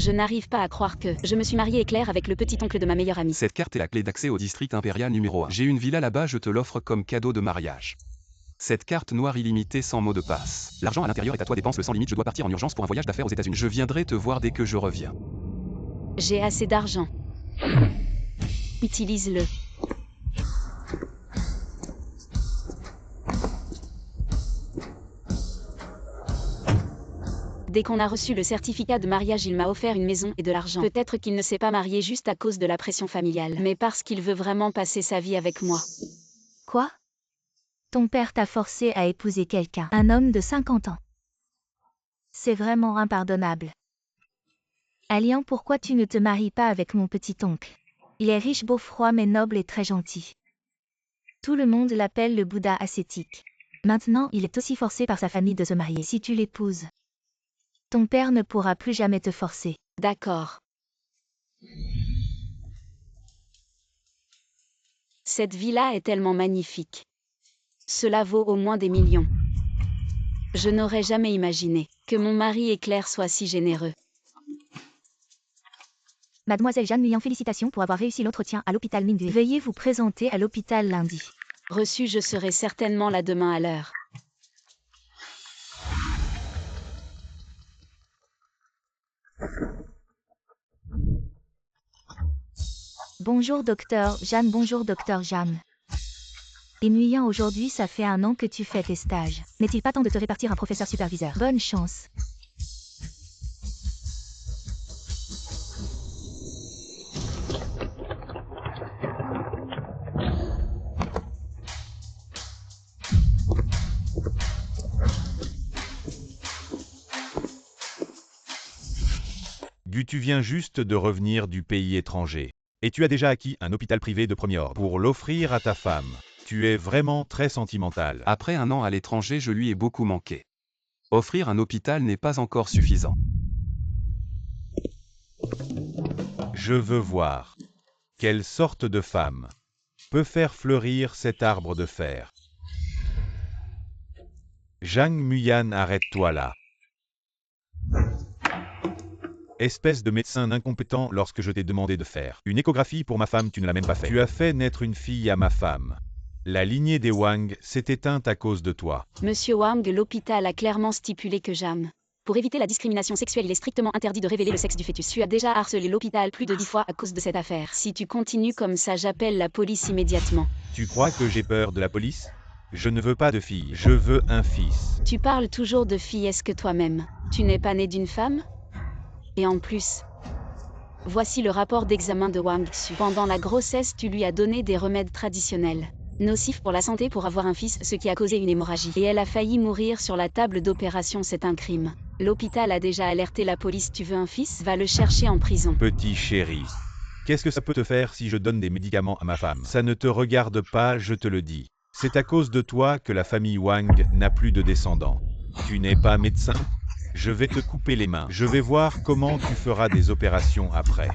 Je n'arrive pas à croire que je me suis mariée Claire avec le petit-oncle de ma meilleure amie. Cette carte est la clé d'accès au district impérial numéro 1. J'ai une villa là-bas, je te l'offre comme cadeau de mariage. Cette carte noire illimitée sans mot de passe. L'argent à l'intérieur est à toi, dépense-le sans limite, je dois partir en urgence pour un voyage d'affaires aux États-Unis. Je viendrai te voir dès que je reviens. J'ai assez d'argent. Utilise-le. Dès qu'on a reçu le certificat de mariage, il m'a offert une maison et de l'argent. Peut-être qu'il ne s'est pas marié juste à cause de la pression familiale, mais parce qu'il veut vraiment passer sa vie avec moi. Quoi? Ton père t'a forcé à épouser quelqu'un, un homme de 50 ans. C'est vraiment impardonnable. Alian, pourquoi tu ne te maries pas avec mon petit-oncle? Il est riche, beau, froid, mais noble et très gentil. Tout le monde l'appelle le Bouddha ascétique. Maintenant, il est aussi forcé par sa famille de se marier. Si tu l'épouses, ton père ne pourra plus jamais te forcer. D'accord. Cette villa est tellement magnifique. Cela vaut au moins des millions. Je n'aurais jamais imaginé que mon mari et Claire soient si généreux. Mademoiselle Jeanne Nguyen, félicitations pour avoir réussi l'entretien à l'hôpital Minghui. Veuillez vous présenter à l'hôpital lundi. Reçu, je serai certainement là demain à l'heure. Bonjour docteur Jeanne, bonjour docteur Jeanne. Et Nguyen, aujourd'hui ça fait 1 an que tu fais tes stages. N'est-il pas temps de te répartir un professeur superviseur? Bonne chance. Gu, tu viens juste de revenir du pays étranger. Et tu as déjà acquis un hôpital privé de premier ordre pour l'offrir à ta femme. Tu es vraiment très sentimental. Après 1 an à l'étranger, je lui ai beaucoup manqué. Offrir un hôpital n'est pas encore suffisant. Je veux voir. Quelle sorte de femme peut faire fleurir cet arbre de fer? Zhang Muyan, arrête-toi là. Espèce de médecin incompétent, lorsque je t'ai demandé de faire une échographie pour ma femme, tu ne l'as même pas fait. Tu as fait naître une fille à ma femme. La lignée des Wang s'est éteinte à cause de toi. Monsieur Wang, l'hôpital a clairement stipulé que pour éviter la discrimination sexuelle, il est strictement interdit de révéler le sexe du fœtus. Tu as déjà harcelé l'hôpital plus de 10 fois à cause de cette affaire. Si tu continues comme ça, j'appelle la police immédiatement. Tu crois que j'ai peur de la police? Je ne veux pas de fille, je veux un fils. Tu parles toujours de fille, est-ce que toi-même, tu n'es pas né d'une femme? Et en plus, voici le rapport d'examen de Wang Xu. Pendant la grossesse, tu lui as donné des remèdes traditionnels nocifs pour la santé pour avoir un fils, ce qui a causé une hémorragie. Et elle a failli mourir sur la table d'opération, c'est un crime. L'hôpital a déjà alerté la police. Tu veux un fils? Va le chercher en prison. Petit chéri, qu'est-ce que ça peut te faire si je donne des médicaments à ma femme? Ça ne te regarde pas, je te le dis. C'est à cause de toi que la famille Wang n'a plus de descendants. Tu n'es pas médecin? Je vais te couper les mains. Je vais voir comment tu feras des opérations après.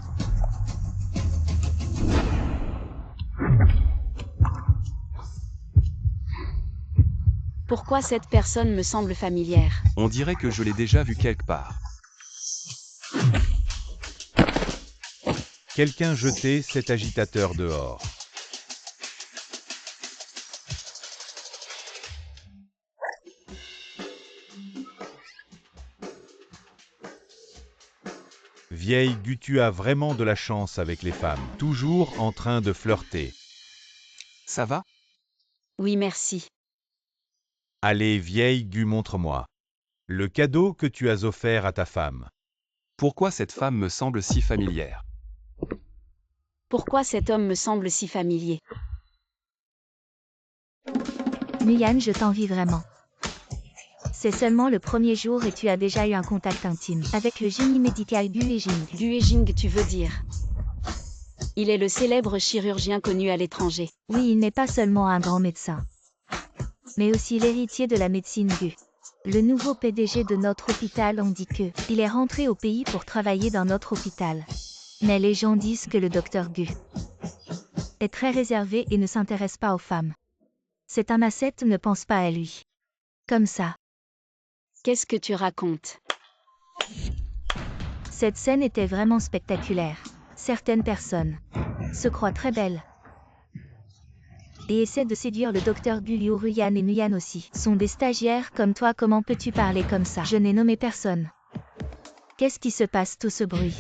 Pourquoi cette personne me semble familière? On dirait que je l'ai déjà vu quelque part. Quelqu'un jetait cet agitateur dehors. Vieille Gu, tu as vraiment de la chance avec les femmes. Toujours en train de flirter. Ça va? Oui, merci. Allez, vieille Gu, montre-moi le cadeau que tu as offert à ta femme. Pourquoi cette femme me semble si familière? Pourquoi cet homme me semble si familier? Nguyen, je t'envie vraiment. C'est seulement le premier jour et tu as déjà eu un contact intime avec le génie médical Gu Yejing. Gu Yejing, tu veux dire? Il est le célèbre chirurgien connu à l'étranger. Oui, il n'est pas seulement un grand médecin, mais aussi l'héritier de la médecine Gu. Le nouveau PDG de notre hôpital, on dit que il est rentré au pays pour travailler dans notre hôpital. Mais les gens disent que le docteur Gu est très réservé et ne s'intéresse pas aux femmes. C'est un ascète, ne pense pas à lui. Comme ça. Qu'est-ce que tu racontes? Cette scène était vraiment spectaculaire. Certaines personnes se croient très belles et essaient de séduire le docteur Gu. Liu Ruyan et Nguyen aussi sont des stagiaires comme toi. Comment peux-tu parler comme ça? Je n'ai nommé personne. Qu'est-ce qui se passe, tout ce bruit?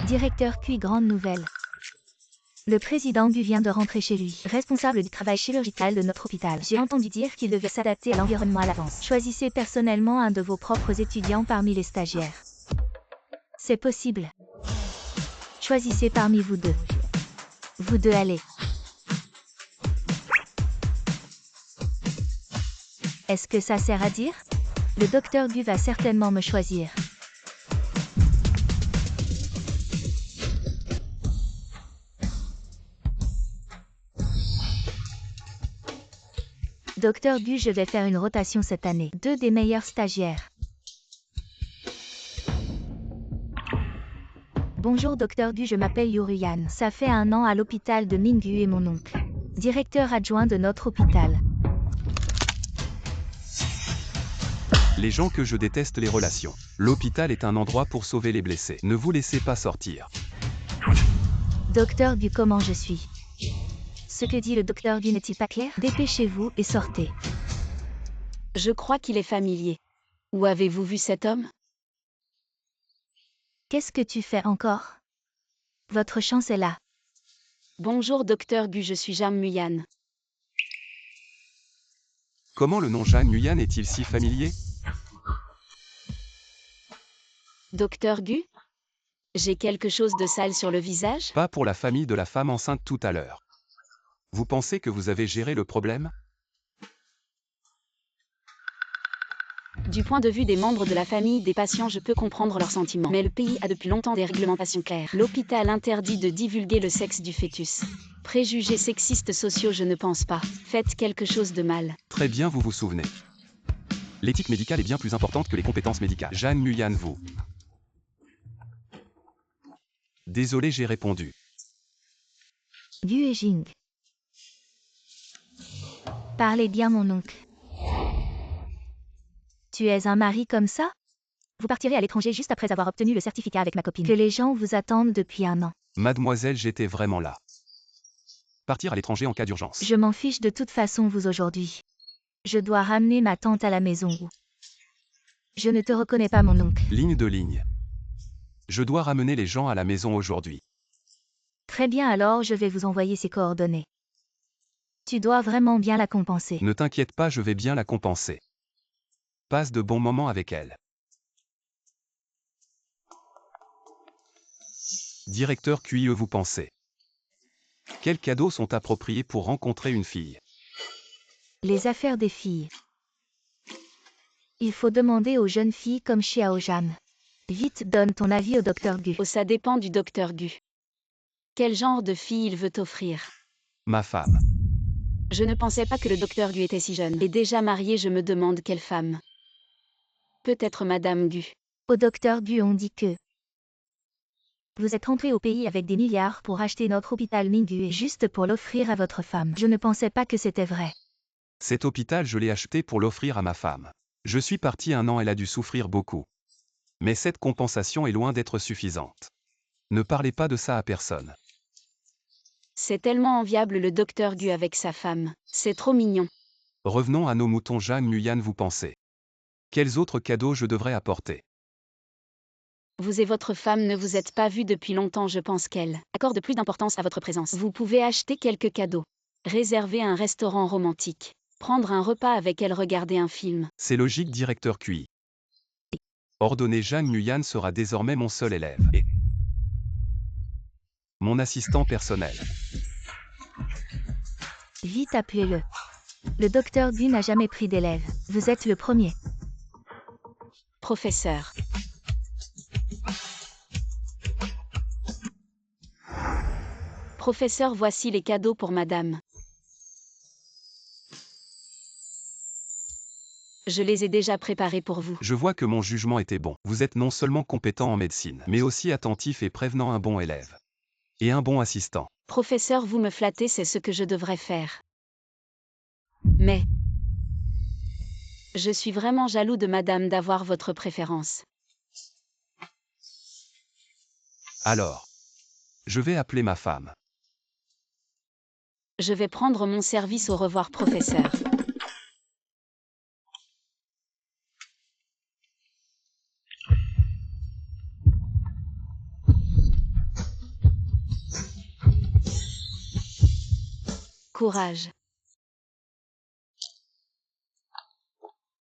Directeur Q, grande nouvelle. Le président Gu vient de rentrer chez lui, responsable du travail chirurgical de notre hôpital. J'ai entendu dire qu'il devait s'adapter à l'environnement à l'avance. Choisissez personnellement un de vos propres étudiants parmi les stagiaires. C'est possible. Choisissez parmi vous deux. Vous deux allez. Est-ce que ça sert à dire? Le docteur Gu va certainement me choisir. Docteur Gu, je vais faire une rotation cette année. 2 des meilleurs stagiaires. Bonjour Docteur Gu, je m'appelle Liu Ruyan. Ça fait 1 an à l'hôpital de Mingyu et mon oncle, directeur adjoint de notre hôpital. Les gens que je déteste les relations. L'hôpital est un endroit pour sauver les blessés. Ne vous laissez pas sortir. Docteur Gu, comment je suis? Ce que dit le docteur Gu n'est-il pas clair? Dépêchez-vous et sortez. Je crois qu'il est familier. Où avez-vous vu cet homme? Qu'est-ce que tu fais encore? Votre chance est là. Bonjour docteur Gu, je suis Jang Nguyen. Comment le nom Jang Nguyen est-il si familier? Docteur Gu? J'ai quelque chose de sale sur le visage? Pas pour la famille de la femme enceinte tout à l'heure. Vous pensez que vous avez géré le problème? Du point de vue des membres de la famille des patients, je peux comprendre leurs sentiments. Mais le pays a depuis longtemps des réglementations claires. L'hôpital interdit de divulguer le sexe du fœtus. Préjugés sexistes sociaux, je ne pense pas. Faites quelque chose de mal. Très bien, vous vous souvenez. L'éthique médicale est bien plus importante que les compétences médicales. Jang Nguyen, vous. Désolé, j'ai répondu. Gu et Jing. Parlez bien, mon oncle. Tu es un mari comme ça? Vous partirez à l'étranger juste après avoir obtenu le certificat avec ma copine. Que les gens vous attendent depuis 1 an. Mademoiselle, j'étais vraiment là. Partir à l'étranger en cas d'urgence. Je m'en fiche de toute façon vous aujourd'hui. Je dois ramener ma tante à la maison. Je ne te reconnais pas, mon oncle. Ligne de ligne. Je dois ramener les gens à la maison aujourd'hui. Très bien, alors je vais vous envoyer ses coordonnées. Tu dois vraiment bien la compenser. Ne t'inquiète pas, je vais bien la compenser. Passe de bons moments avec elle. Directeur QIE, vous pensez? Quels cadeaux sont appropriés pour rencontrer une fille? Les affaires des filles. Il faut demander aux jeunes filles comme Xiao Zhan. Vite, donne ton avis au docteur Gu. Oh, ça dépend du docteur Gu. Quel genre de fille il veut t'offrir? Ma femme. Je ne pensais pas que le docteur Gu était si jeune. Et déjà marié, je me demande quelle femme. Peut-être Madame Gu. Au docteur Gu, on dit que vous êtes rentré au pays avec des milliards pour acheter notre hôpital Mingyu et juste pour l'offrir à votre femme. Je ne pensais pas que c'était vrai. Cet hôpital, je l'ai acheté pour l'offrir à ma femme. Je suis parti 1 an, elle a dû souffrir beaucoup. Mais cette compensation est loin d'être suffisante. Ne parlez pas de ça à personne. C'est tellement enviable le docteur Gu avec sa femme. C'est trop mignon. Revenons à nos moutons. Jang Nguyen, vous pensez? Quels autres cadeaux je devrais apporter? Vous et votre femme ne vous êtes pas vus depuis longtemps, je pense qu'elle accorde plus d'importance à votre présence. Vous pouvez acheter quelques cadeaux. Réserver un restaurant romantique. Prendre un repas avec elle, regarder un film. C'est logique, directeur QI. Ordonné, Jang Nguyen sera désormais mon seul élève. Et mon assistant personnel. Vite, appuyez-le. Le docteur Gu n'a jamais pris d'élève. Vous êtes le premier. Professeur. Professeur, voici les cadeaux pour madame. Je les ai déjà préparés pour vous. Je vois que mon jugement était bon. Vous êtes non seulement compétent en médecine, mais aussi attentif et prévenant, un bon élève. Et un bon assistant. Professeur, vous me flattez, c'est ce que je devrais faire. Mais je suis vraiment jaloux de madame d'avoir votre préférence. Alors, je vais appeler ma femme. Je vais prendre mon service, au revoir professeur. Courage.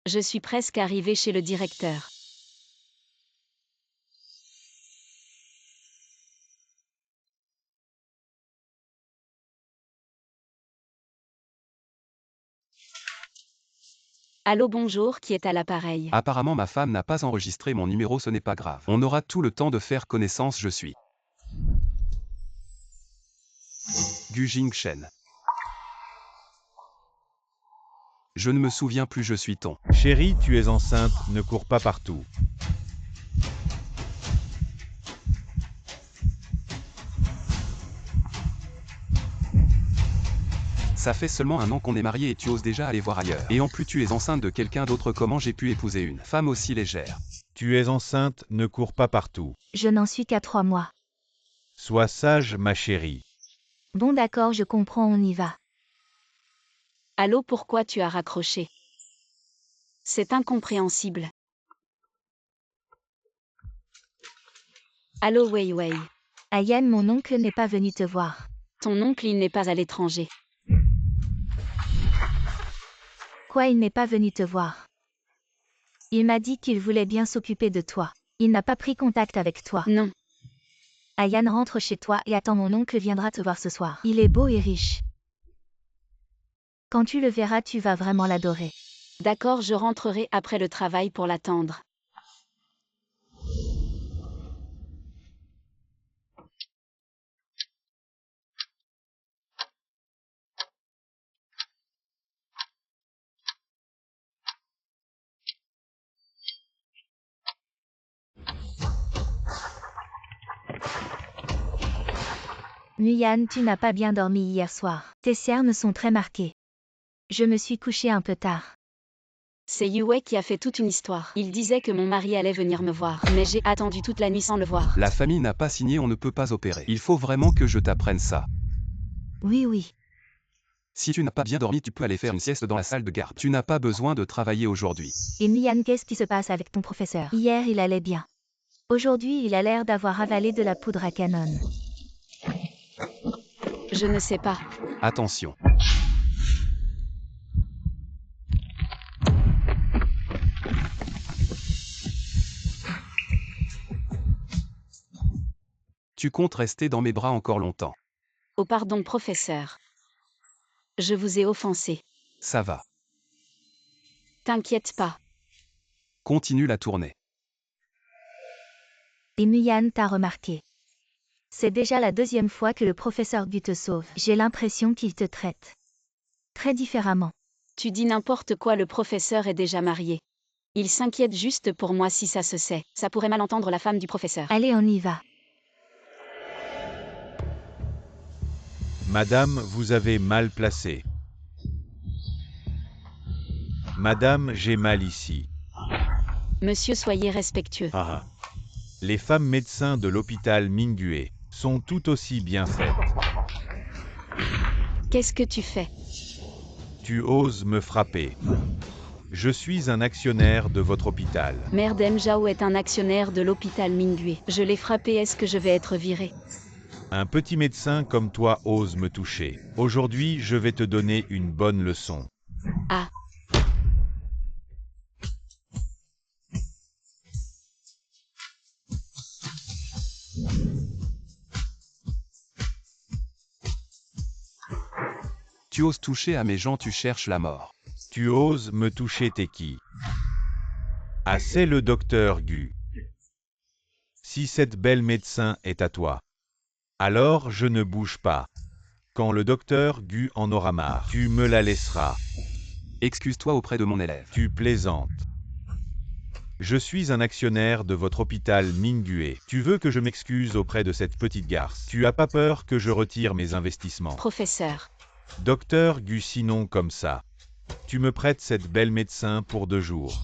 Je suis presque arrivée chez le directeur. Allô, bonjour, qui est à l'appareil? Apparemment ma femme n'a pas enregistré mon numéro, ce n'est pas grave. On aura tout le temps de faire connaissance, je suis Gu Jingshen. Je ne me souviens plus, je suis ton. Chérie, tu es enceinte, ne cours pas partout. Ça fait seulement 1 an qu'on est mariés et tu oses déjà aller voir ailleurs. Et en plus tu es enceinte de quelqu'un d'autre, comment j'ai pu épouser une femme aussi légère? Tu es enceinte, ne cours pas partout. Je n'en suis qu'à 3 mois. Sois sage, ma chérie. Bon d'accord, je comprends, on y va. Allô, pourquoi tu as raccroché? C'est incompréhensible. Allô, Wei Wei. Ayan, mon oncle n'est pas venu te voir. Ton oncle, il n'est pas à l'étranger. Quoi, il n'est pas venu te voir? Il m'a dit qu'il voulait bien s'occuper de toi. Il n'a pas pris contact avec toi. Non. Ayan, rentre chez toi et attends, mon oncle viendra te voir ce soir. Il est beau et riche. Quand tu le verras, tu vas vraiment l'adorer. D'accord, je rentrerai après le travail pour l'attendre. Nguyen, tu n'as pas bien dormi hier soir. Tes cernes sont très marquées. Je me suis couchée un peu tard. C'est Yue qui a fait toute une histoire. Il disait que mon mari allait venir me voir, mais j'ai attendu toute la nuit sans le voir. La famille n'a pas signé, on ne peut pas opérer. Il faut vraiment que je t'apprenne ça. Oui. Si tu n'as pas bien dormi, tu peux aller faire une sieste dans la salle de garde. Tu n'as pas besoin de travailler aujourd'hui. Et Nguyen, qu'est-ce qui se passe avec ton professeur? Hier, il allait bien. Aujourd'hui, il a l'air d'avoir avalé de la poudre à canon. Je ne sais pas. Attention. Tu comptes rester dans mes bras encore longtemps? Oh pardon, professeur. Je vous ai offensé. Ça va. T'inquiète pas. Continue la tournée. Et Nguyen t'a remarqué. C'est déjà la 2e fois que le professeur Gu te sauve. J'ai l'impression qu'il te traite très différemment. Tu dis n'importe quoi, le professeur est déjà marié. Il s'inquiète juste pour moi, si ça se sait. Ça pourrait mal entendre la femme du professeur. Allez, on y va. Madame, vous avez mal placé. Madame, j'ai mal ici. Monsieur, soyez respectueux. Ah. Les femmes médecins de l'hôpital Mingyue sont tout aussi bien faites. Qu'est-ce que tu fais? Tu oses me frapper. Je suis un actionnaire de votre hôpital. Mère Deng Zhao est un actionnaire de l'hôpital Mingyue. Je l'ai frappé, est-ce que je vais être viré? Un petit médecin comme toi ose me toucher. Aujourd'hui, je vais te donner une bonne leçon. Ah. Tu oses toucher à mes gens, tu cherches la mort. Tu oses me toucher, t'es qui? Ah, c'est le docteur Gu. Si cette belle médecin est à toi, alors je ne bouge pas. Quand le docteur Gu en aura marre, tu me la laisseras. Excuse-toi auprès de mon élève. Tu plaisantes. Je suis un actionnaire de votre hôpital Mingyue. Tu veux que je m'excuse auprès de cette petite garce? Tu as pas peur que je retire mes investissements? Professeur. Docteur Gu, sinon comme ça. Tu me prêtes cette belle médecin pour 2 jours.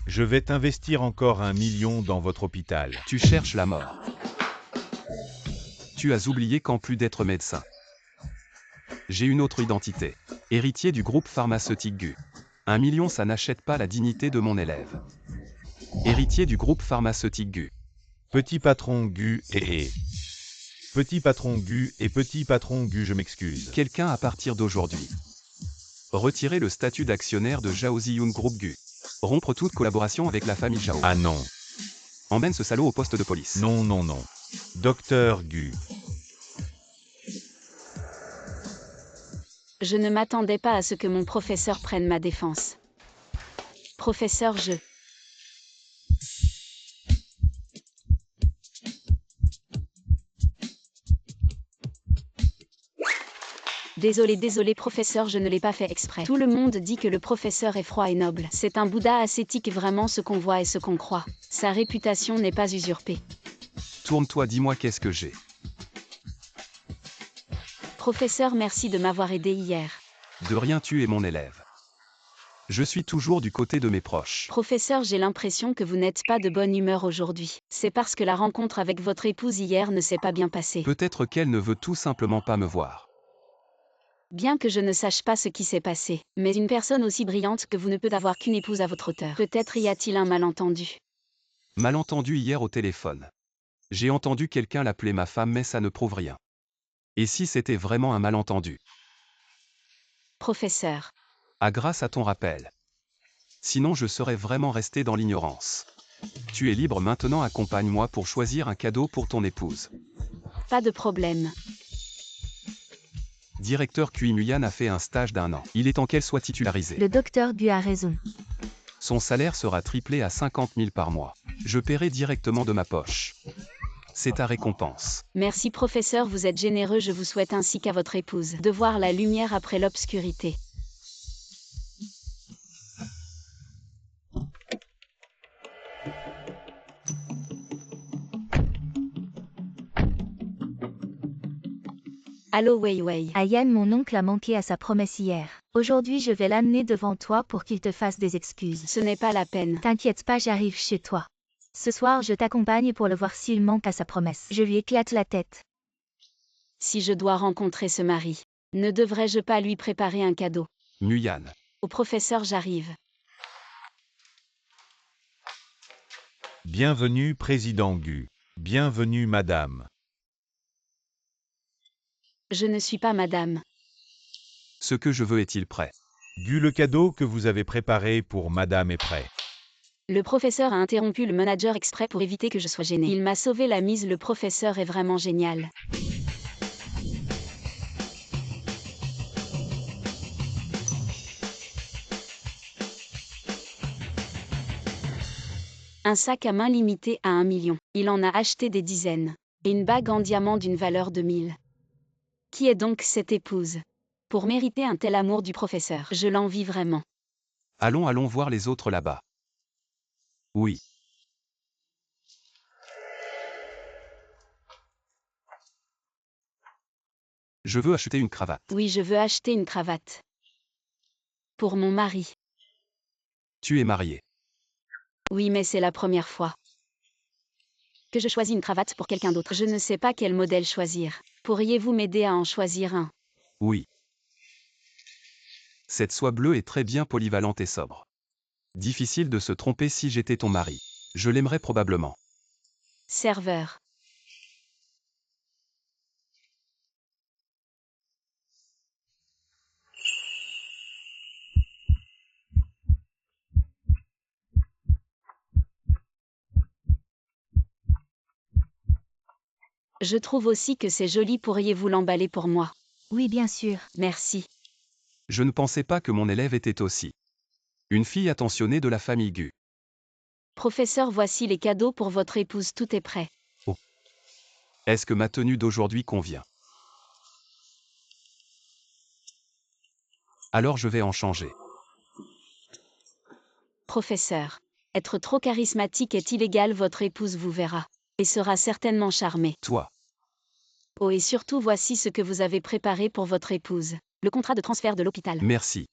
Je vais t'investir encore 1 million dans votre hôpital. Tu cherches la mort. Tu as oublié qu'en plus d'être médecin, j'ai une autre identité. Héritier du groupe pharmaceutique Gu. 1 million, ça n'achète pas la dignité de mon élève. Héritier du groupe pharmaceutique Gu. Petit patron Gu et... Petit patron Gu et petit patron Gu, je m'excuse. Quelqu'un à partir d'aujourd'hui. Retirer le statut d'actionnaire de Zhao Ziyun Group Gu. Rompre toute collaboration avec la famille Zhao. Ah non. Emmène ce salaud au poste de police. Non, non, non. Docteur Gu. Je ne m'attendais pas à ce que mon professeur prenne ma défense. Professeur, je... Désolé professeur, je ne l'ai pas fait exprès. Tout le monde dit que le professeur est froid et noble. C'est un Bouddha ascétique, vraiment ce qu'on voit et ce qu'on croit. Sa réputation n'est pas usurpée. Tourne-toi, dis-moi qu'est-ce que j'ai. Professeur, merci de m'avoir aidé hier. De rien, tu es mon élève. Je suis toujours du côté de mes proches. Professeur, j'ai l'impression que vous n'êtes pas de bonne humeur aujourd'hui. C'est parce que la rencontre avec votre épouse hier ne s'est pas bien passée. Peut-être qu'elle ne veut tout simplement pas me voir. Bien que je ne sache pas ce qui s'est passé, mais une personne aussi brillante que vous ne peut avoir qu'une épouse à votre hauteur. Peut-être y a-t-il un malentendu. Malentendu hier au téléphone. J'ai entendu quelqu'un l'appeler ma femme, mais ça ne prouve rien. Et si c'était vraiment un malentendu? Professeur. Ah, grâce à ton rappel. Sinon je serais vraiment resté dans l'ignorance. Tu es libre maintenant, accompagne-moi pour choisir un cadeau pour ton épouse. Pas de problème. Directeur Kui Muyan a fait un stage d'1 an. Il est temps qu'elle soit titularisée. Le docteur Gu a raison. Son salaire sera triplé à 50 000 par mois. Je paierai directement de ma poche. C'est ta récompense. Merci professeur, vous êtes généreux, je vous souhaite ainsi qu'à votre épouse de voir la lumière après l'obscurité. Allô Wei Wei. Ayan, mon oncle a manqué à sa promesse hier. Aujourd'hui, je vais l'amener devant toi pour qu'il te fasse des excuses. Ce n'est pas la peine. T'inquiète pas, j'arrive chez toi. Ce soir, je t'accompagne pour le voir s'il manque à sa promesse. Je lui éclate la tête. Si je dois rencontrer ce mari, ne devrais-je pas lui préparer un cadeau? Muyan. Au professeur, j'arrive. Bienvenue, président Gu. Bienvenue, madame. Je ne suis pas madame. Ce que je veux est-il prêt? Gu, le cadeau que vous avez préparé pour madame est prêt. Le professeur a interrompu le manager exprès pour éviter que je sois gênée. Il m'a sauvé la mise, le professeur est vraiment génial. Un sac à main limité à 1 million. Il en a acheté des dizaines. Et une bague en diamant d'une valeur de 1000. Qui est donc cette épouse? Pour mériter un tel amour du professeur, je l'envie vraiment. Allons voir les autres là-bas. Oui. Je veux acheter une cravate. Oui, je veux acheter une cravate. Pour mon mari. Tu es marié. Oui, mais c'est la première fois que je choisis une cravate pour quelqu'un d'autre. Je ne sais pas quel modèle choisir. Pourriez-vous m'aider à en choisir un? Oui. Cette soie bleue est très bien polyvalente et sobre. Difficile de se tromper si j'étais ton mari. Je l'aimerais probablement. Serveur. Je trouve aussi que c'est joli, pourriez-vous l'emballer pour moi? Oui, bien sûr. Merci. Je ne pensais pas que mon élève était aussi une fille attentionnée de la famille Gu. Professeur, voici les cadeaux pour votre épouse, tout est prêt. Est-ce que ma tenue d'aujourd'hui convient? Alors je vais en changer. Professeur. Être trop charismatique est illégal, votre épouse vous verra. Et sera certainement charmée. Toi. Oh, et surtout voici ce que vous avez préparé pour votre épouse. Le contrat de transfert de l'hôpital. Merci.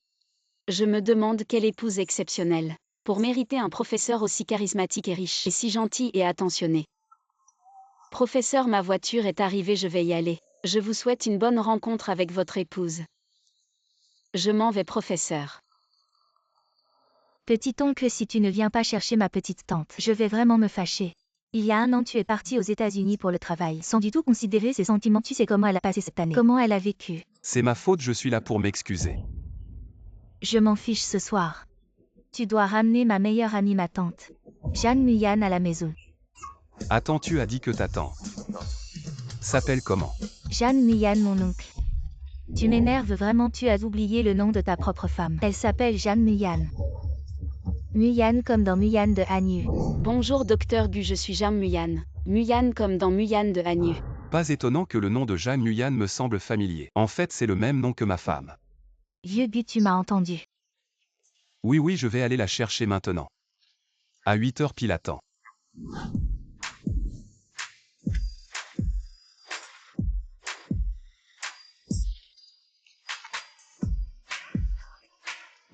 Je me demande quelle épouse exceptionnelle. Pour mériter un professeur aussi charismatique et riche. Et si gentil et attentionné. Professeur, ma voiture est arrivée, je vais y aller. Je vous souhaite une bonne rencontre avec votre épouse. Je m'en vais, professeur. Petit oncle, si tu ne viens pas chercher ma petite tante, je vais vraiment me fâcher. Il y a 1 an, tu es parti aux États-Unis pour le travail, sans du tout considérer ses sentiments. Tu sais comment elle a passé cette année, comment elle a vécu. C'est ma faute, je suis là pour m'excuser. Je m'en fiche ce soir. Tu dois ramener ma meilleure amie, ma tante, Jeanne Muyan, à la maison. Attends, tu as dit que ta tante s'appelle comment? Jeanne Muyan, mon oncle. Tu m'énerves vraiment, tu as oublié le nom de ta propre femme. Elle s'appelle Jeanne Muyan. Muyan comme dans Muyan de Hanyu. Bonjour docteur Gu, je suis Jeanne Muyan. Muyan comme dans Muyan de Hanyu. Pas étonnant que le nom de Jeanne Muyan me semble familier. En fait, c'est le même nom que ma femme. Vieux but, tu m'as entendu. Oui, je vais aller la chercher maintenant. À 8 heures pile à temps.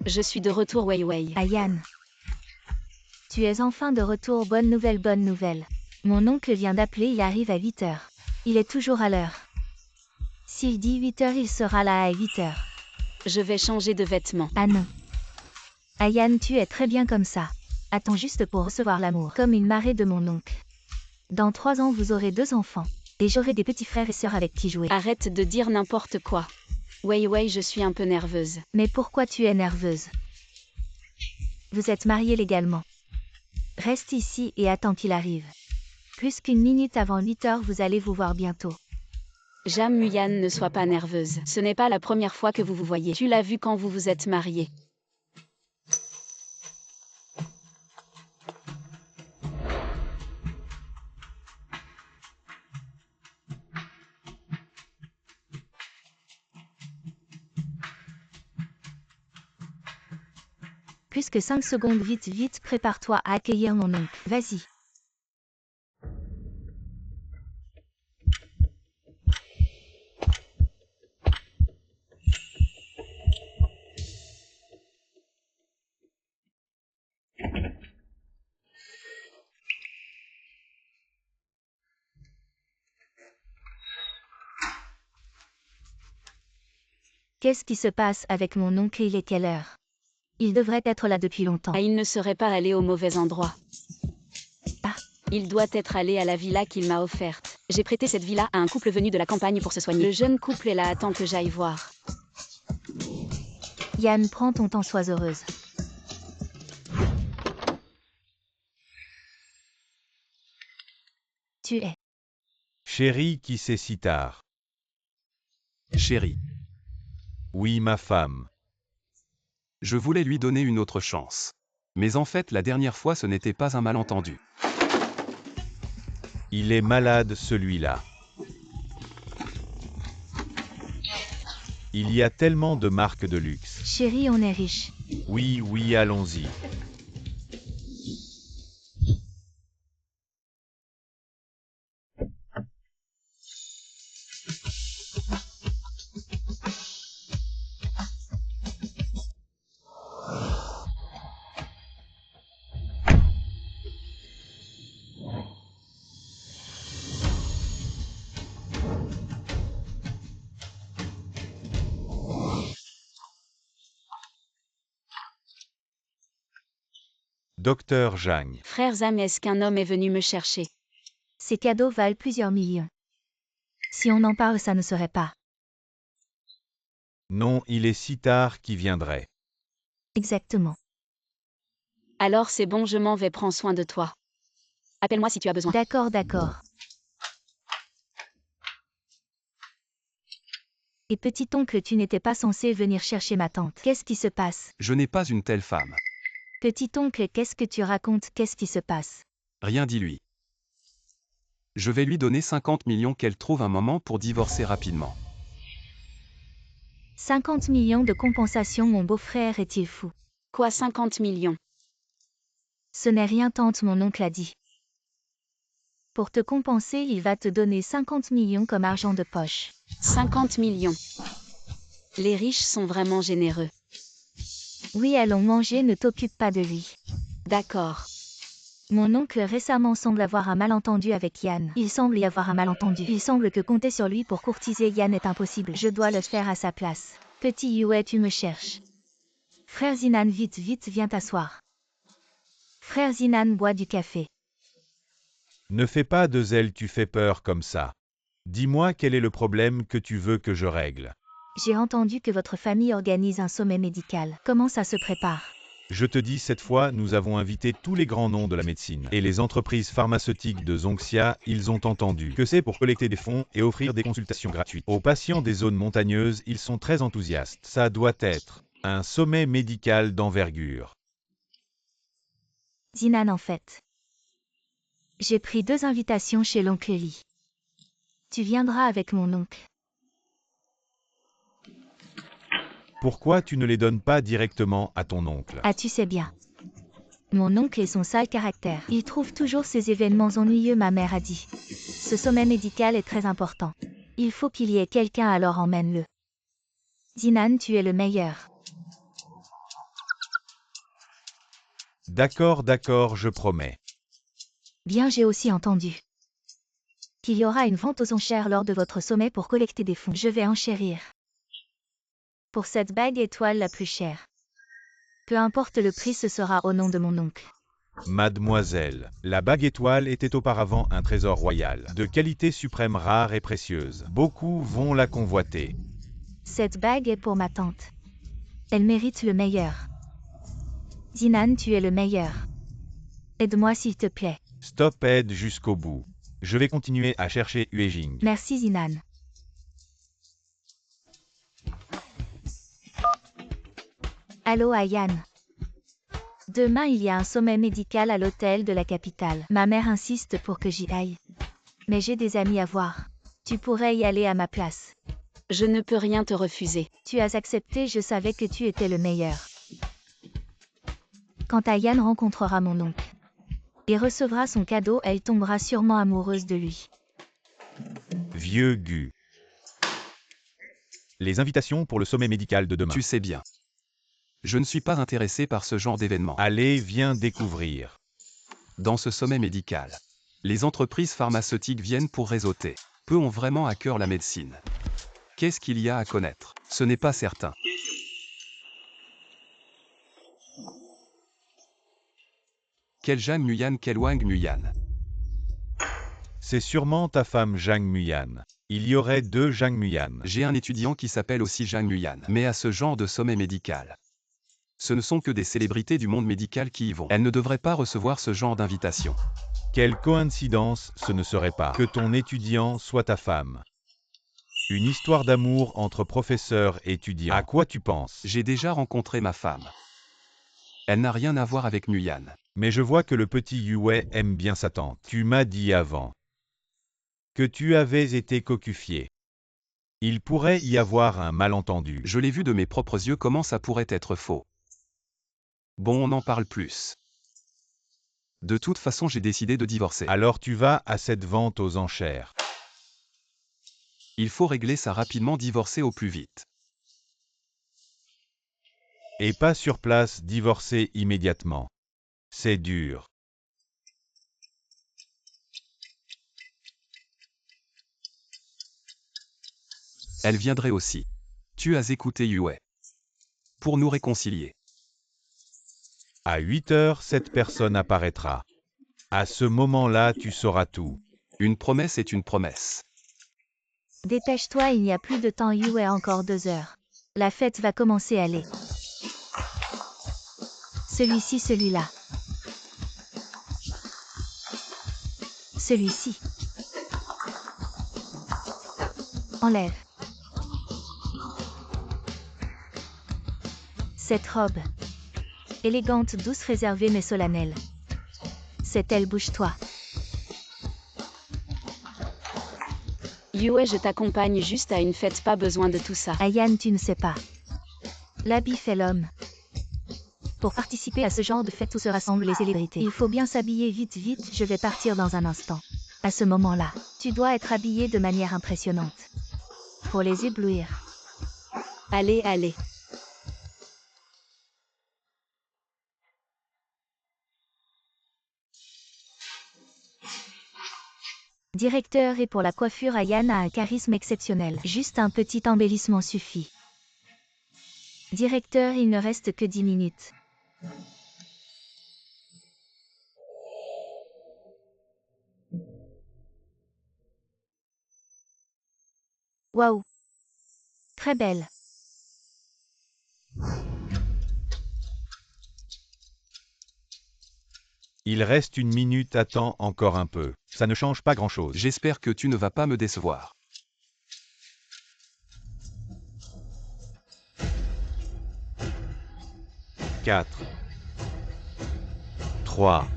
Je suis de retour, Wei Wei. Ayan. Tu es enfin de retour, bonne nouvelle, bonne nouvelle. Mon oncle vient d'appeler, il arrive à 8 heures. Il est toujours à l'heure. S'il dit 8 heures, il sera là à 8 heures. Je vais changer de vêtements. Ah non. Ayan, tu es très bien comme ça. Attends juste pour recevoir l'amour, comme une marée de mon oncle. Dans 3 ans, vous aurez 2 enfants. Et j'aurai des petits frères et sœurs avec qui jouer. Arrête de dire n'importe quoi. Wei Wei, je suis un peu nerveuse. Mais pourquoi tu es nerveuse? Vous êtes mariés légalement. Reste ici et attends qu'il arrive. Plus qu'1 minute avant 8 heures, vous allez vous voir bientôt. Jeanne Muyan, ne sois pas nerveuse. Ce n'est pas la première fois que vous vous voyez. Tu l'as vu quand vous vous êtes mariés. Plus que 5 secondes, vite, prépare-toi à accueillir mon oncle. Vas-y. Qu'est-ce qui se passe avec mon oncle? Il est quelle heure? Il devrait être là depuis longtemps. Ah, il ne serait pas allé au mauvais endroit. Ah. Il doit être allé à la villa qu'il m'a offerte. J'ai prêté cette villa à un couple venu de la campagne pour se soigner. Le jeune couple est là, attend que j'aille voir. Yann, prends ton temps, sois heureuse. Tu es. Chérie, qui c'est si tard? Chérie, Oui, ma femme. je voulais lui donner une autre chance. Mais en fait, la dernière fois, ce n'était pas un malentendu. Il est malade, celui-là. Il y a tellement de marques de luxe. Chérie, on est riche. Oui, allons-y. Docteur Zhang. Frère Zam, est-ce qu'un homme est venu me chercher? Ces cadeaux valent plusieurs millions. Si on en parle, ça ne serait pas. Non, il est si tard qui viendrait. Exactement. Alors c'est bon, je m'en vais, prends soin de toi. Appelle-moi si tu as besoin. D'accord. Et petit oncle, tu n'étais pas censé venir chercher ma tante. Qu'est-ce qui se passe? Je n'ai pas une telle femme. Petit oncle, qu'est-ce que tu racontes? Qu'est-ce qui se passe? Rien dit lui. Je vais lui donner 50 millions qu'elle trouve un moment pour divorcer rapidement. 50 millions de compensation, mon beau-frère est-il fou? Quoi, 50 millions? Ce n'est rien, tante, mon oncle a dit. Pour te compenser, il va te donner 50 millions comme argent de poche. 50 millions. Les riches sont vraiment généreux. Oui, allons manger, ne t'occupe pas de lui. D'accord. Mon oncle récemment semble avoir un malentendu avec Yann. Il semble y avoir un malentendu. Il semble que compter sur lui pour courtiser Yann est impossible. Je dois le faire à sa place. Petit Yue, tu me cherches. Frère Zinan, vite, vite, viens t'asseoir. Frère Zinan boit du café. Ne fais pas de zèle, tu fais peur comme ça. Dis-moi quel est le problème que tu veux que je règle. J'ai entendu que votre famille organise un sommet médical. Comment ça se prépare? Je te dis, cette fois, nous avons invité tous les grands noms de la médecine. Et les entreprises pharmaceutiques de Zongxia, ils ont entendu que c'est pour collecter des fonds et offrir des consultations gratuites. Aux patients des zones montagneuses, ils sont très enthousiastes. Ça doit être un sommet médical d'envergure. Zinan, en fait. J'ai pris 2 invitations chez l'oncle Li. Tu viendras avec mon oncle. Pourquoi tu ne les donnes pas directement à ton oncle? Ah, tu sais bien. Mon oncle et son sale caractère. Il trouve toujours ces événements ennuyeux, ma mère a dit. Ce sommet médical est très important. Il faut qu'il y ait quelqu'un, alors emmène-le. Zinan, tu es le meilleur. D'accord, d'accord, je promets. Bien, j'ai aussi entendu qu'il y aura une vente aux enchères lors de votre sommet pour collecter des fonds. Je vais enchérir pour cette bague étoile la plus chère. Peu importe le prix, ce sera au nom de mon oncle. Mademoiselle, la bague étoile était auparavant un trésor royal, de qualité suprême rare et précieuse. Beaucoup vont la convoiter. Cette bague est pour ma tante. Elle mérite le meilleur. Zinan, tu es le meilleur. Aide-moi s'il te plaît. Stop, aide jusqu'au bout. Je vais continuer à chercher Yuejing. Merci Zinan. Allô Ayan. Demain il y a un sommet médical à l'hôtel de la capitale. Ma mère insiste pour que j'y aille. Mais j'ai des amis à voir. Tu pourrais y aller à ma place. Je ne peux rien te refuser. Tu as accepté, je savais que tu étais le meilleur. Quand Ayan rencontrera mon oncle et recevra son cadeau, elle tombera sûrement amoureuse de lui. Vieux Gu. Les invitations pour le sommet médical de demain. Tu sais bien. Je ne suis pas intéressé par ce genre d'événement. Allez, viens découvrir. Dans ce sommet médical, les entreprises pharmaceutiques viennent pour réseauter. Peu ont vraiment à cœur la médecine. Qu'est-ce qu'il y a à connaître? Ce n'est pas certain. Quel Zhang Muyan, quel Wang Muyan? C'est sûrement ta femme Zhang Muyan. Il y aurait 2 Zhang Muyan. J'ai un étudiant qui s'appelle aussi Zhang Muyan. Mais à ce genre de sommet médical, ce ne sont que des célébrités du monde médical qui y vont. Elles ne devraient pas recevoir ce genre d'invitation. Quelle coïncidence, ce ne serait pas que ton étudiant soit ta femme. Une histoire d'amour entre professeurs et étudiants. À quoi tu penses? J'ai déjà rencontré ma femme. Elle n'a rien à voir avec Muyan. Mais je vois que le petit Yue aime bien sa tante. Tu m'as dit avant que tu avais été cocufié. Il pourrait y avoir un malentendu. Je l'ai vu de mes propres yeux, comment ça pourrait être faux? Bon, on en parle plus. De toute façon, j'ai décidé de divorcer. Alors tu vas à cette vente aux enchères. Il faut régler ça rapidement, divorcer au plus vite. Et pas sur place, divorcer immédiatement. C'est dur. Elle viendrait aussi. Tu as écouté Yue. Pour nous réconcilier. À 8 heures, cette personne apparaîtra. À ce moment-là, tu sauras tout. Une promesse est une promesse. Dépêche-toi, il n'y a plus de temps, Yue, encore 2 heures. La fête va commencer, allez. Celui-ci, celui-là. Celui-ci. Enlève. Cette robe. Élégante, douce, réservée mais solennelle. C'est elle, bouge-toi. Yue, je t'accompagne juste à une fête, pas besoin de tout ça. Ayan, tu ne sais pas. L'habit fait l'homme. Pour participer à ce genre de fête où se rassemblent les célébrités, il faut bien s'habiller vite, vite, je vais partir dans un instant. À ce moment-là, tu dois être habillé de manière impressionnante. Pour les éblouir. Allez, allez. Directeur et pour la coiffure, Ayan a un charisme exceptionnel. Juste un petit embellissement suffit. Directeur, il ne reste que 10 minutes. Waouh! Très belle. Il reste 1 minute, attends encore un peu. Ça ne change pas grand-chose. J'espère que tu ne vas pas me décevoir. 4, 3,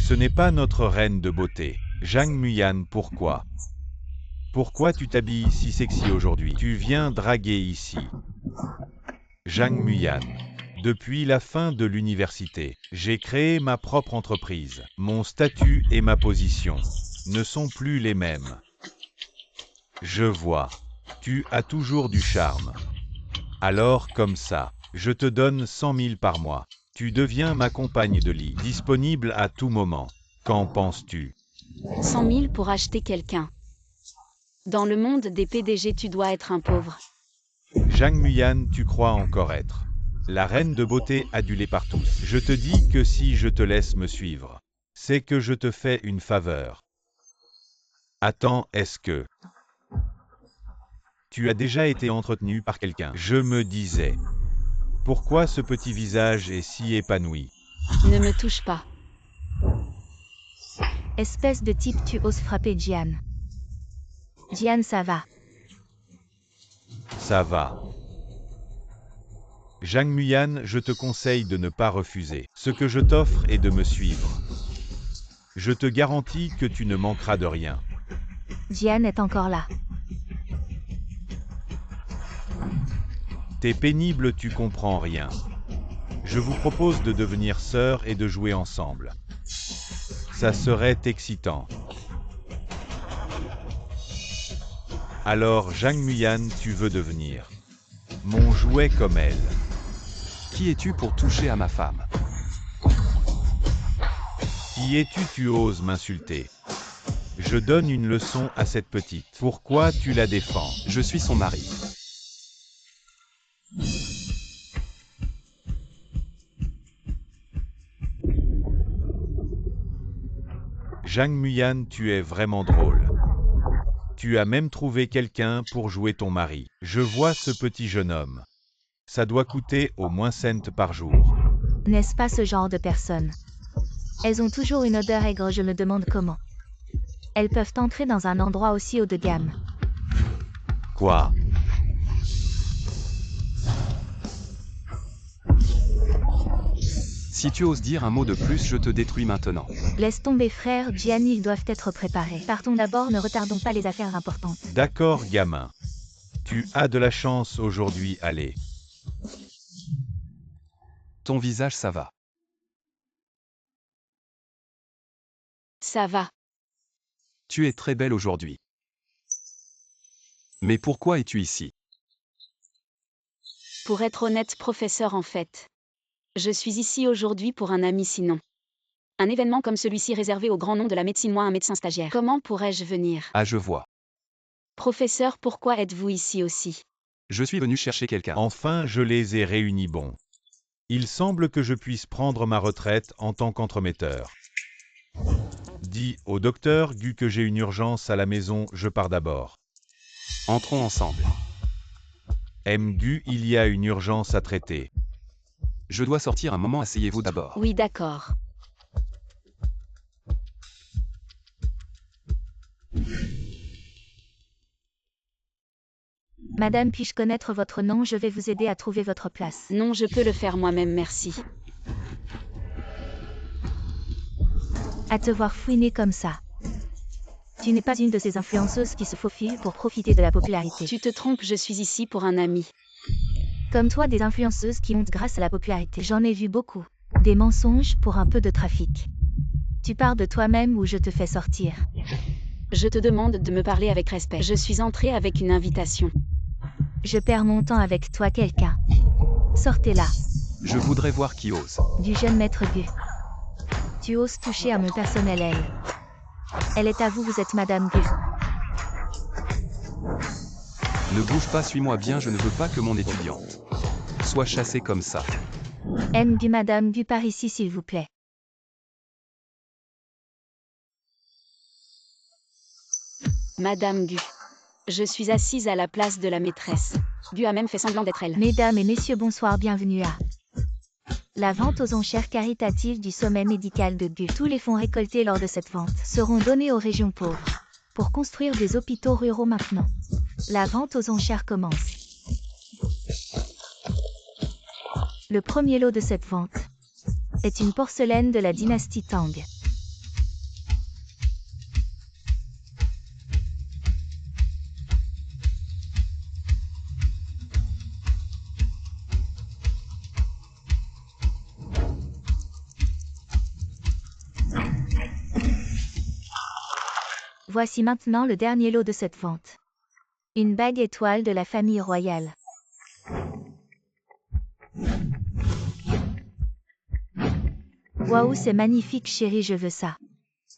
Ce n'est pas notre reine de beauté. Jang Muyan, pourquoi? Pourquoi tu t'habilles si sexy aujourd'hui? Tu viens draguer ici. Jang Muyan. Depuis la fin de l'université, j'ai créé ma propre entreprise. Mon statut et ma position ne sont plus les mêmes. Je vois. Tu as toujours du charme. Alors comme ça, je te donne 100 000 par mois. Tu deviens ma compagne de lit, disponible à tout moment. Qu'en penses-tu? 100 000 pour acheter quelqu'un. Dans le monde des PDG, tu dois être un pauvre. Jang Muyan, tu crois encore être la reine de beauté adulée par tous. Je te dis que si je te laisse me suivre, c'est que je te fais une faveur. Attends, est-ce que tu as déjà été entretenu par quelqu'un? Je me disais, pourquoi ce petit visage est si épanoui? Ne me touche pas. Espèce de type, tu oses frapper Jian. Jian, ça va. Ça va. Jang Muyan, je te conseille de ne pas refuser. Ce que je t'offre est de me suivre. Je te garantis que tu ne manqueras de rien. Jian est encore là. T'es pénible, tu comprends rien. Je vous propose de devenir sœurs et de jouer ensemble. Ça serait excitant. Alors, Jang Muyan, tu veux devenir mon jouet comme elle. Qui es-tu pour toucher à ma femme? Qui es-tu, tu oses m'insulter? Je donne une leçon à cette petite. Pourquoi tu la défends? Je suis son mari. Jang Muyan, tu es vraiment drôle. Tu as même trouvé quelqu'un pour jouer ton mari. Je vois ce petit jeune homme. Ça doit coûter au moins cent par jour. N'est-ce pas ce genre de personnes? Elles ont toujours une odeur aigre, je me demande comment. Elles peuvent entrer dans un endroit aussi haut de gamme. Quoi? Si tu oses dire un mot de plus, je te détruis maintenant. Laisse tomber frère, Jian, ils doivent être préparés. Partons d'abord, ne retardons pas les affaires importantes. D'accord, gamin. Tu as de la chance aujourd'hui, allez. Ton visage, ça va. Ça va. Tu es très belle aujourd'hui. Mais pourquoi es-tu ici? Pour être honnête, professeur, en fait. Je suis ici aujourd'hui pour un ami sinon. Un événement comme celui-ci réservé au grand nom de la médecine, moi un médecin stagiaire. Comment pourrais-je venir? Ah, je vois. Professeur, pourquoi êtes-vous ici aussi? Je suis venu chercher quelqu'un. Enfin, je les ai réunis bon. Il semble que je puisse prendre ma retraite en tant qu'entremetteur. Dis au docteur Gu que j'ai une urgence à la maison, je pars d'abord. Entrons ensemble. Gu, il y a une urgence à traiter. Je dois sortir un moment, asseyez-vous d'abord. Oui, d'accord. Madame, puis-je connaître votre nom? Je vais vous aider à trouver votre place. Non, je peux le faire moi-même, merci. À te voir fouiner comme ça. Tu n'es pas une de ces influenceuses qui se faufilent pour profiter de la popularité. Tu te trompes, je suis ici pour un ami. Comme toi, des influenceuses qui montent grâce à la popularité. J'en ai vu beaucoup. Des mensonges pour un peu de trafic. Tu pars de toi-même ou je te fais sortir. Je te demande de me parler avec respect. Je suis entrée avec une invitation. Je perds mon temps avec toi, quelqu'un. Sortez-la. Je voudrais voir qui ose. Du jeune maître Gu. Tu oses toucher à mon personnel, elle. Elle est à vous, vous êtes Madame Gu. Ne bouge pas, suis-moi bien, je ne veux pas que mon étudiante soit chassée comme ça. M. Gu, Madame Gu, par ici, s'il vous plaît. Madame Gu. Je suis assise à la place de la maîtresse. Gu a même fait semblant d'être elle. Mesdames et messieurs, bonsoir, bienvenue à la vente aux enchères caritatives du sommet médical de Gu. Tous les fonds récoltés lors de cette vente seront donnés aux régions pauvres pour construire des hôpitaux ruraux maintenant. La vente aux enchères commence. Le premier lot de cette vente est une porcelaine de la dynastie Tang. Voici maintenant le dernier lot de cette vente. Une bague étoile de la famille royale. Waouh, c'est magnifique chérie, je veux ça.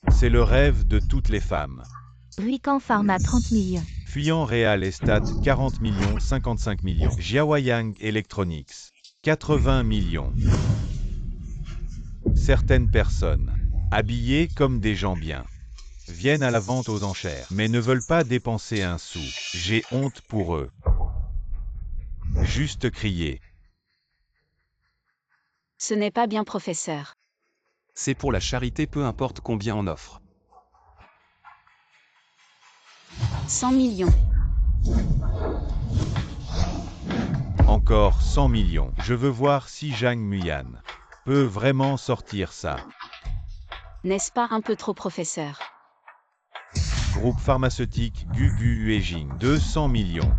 C'est le rêve de toutes les femmes. Ruican Pharma 30 millions. Fuyant Real Estate 40 millions 55 millions. Jiawayang Electronics 80 millions. Certaines personnes, habillées comme des gens bien, viennent à la vente aux enchères, mais ne veulent pas dépenser un sou. J'ai honte pour eux. Juste crier. Ce n'est pas bien, professeur. C'est pour la charité, peu importe combien on offre. 100 millions. Encore 100 millions. Je veux voir si Zhang Muyan peut vraiment sortir ça. N'est-ce pas un peu trop, professeur? Groupe pharmaceutique Gugu Huejing 200 millions.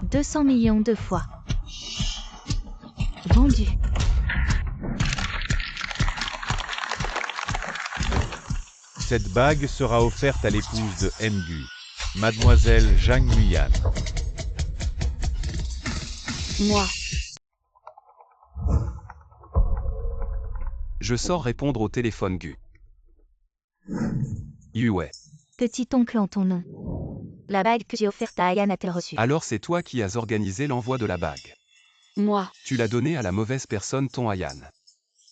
200 millions 2 fois. Vendu. Cette bague sera offerte à l'épouse de Ngu, Mademoiselle Zhang Muyan. Moi. Je sors répondre au téléphone Gu. Yue. Petit oncle en ton nom. La bague que j'ai offerte à Ayan a-t-elle reçue? Alors c'est toi qui as organisé l'envoi de la bague. Moi. Tu l'as donnée à la mauvaise personne, ton Ayan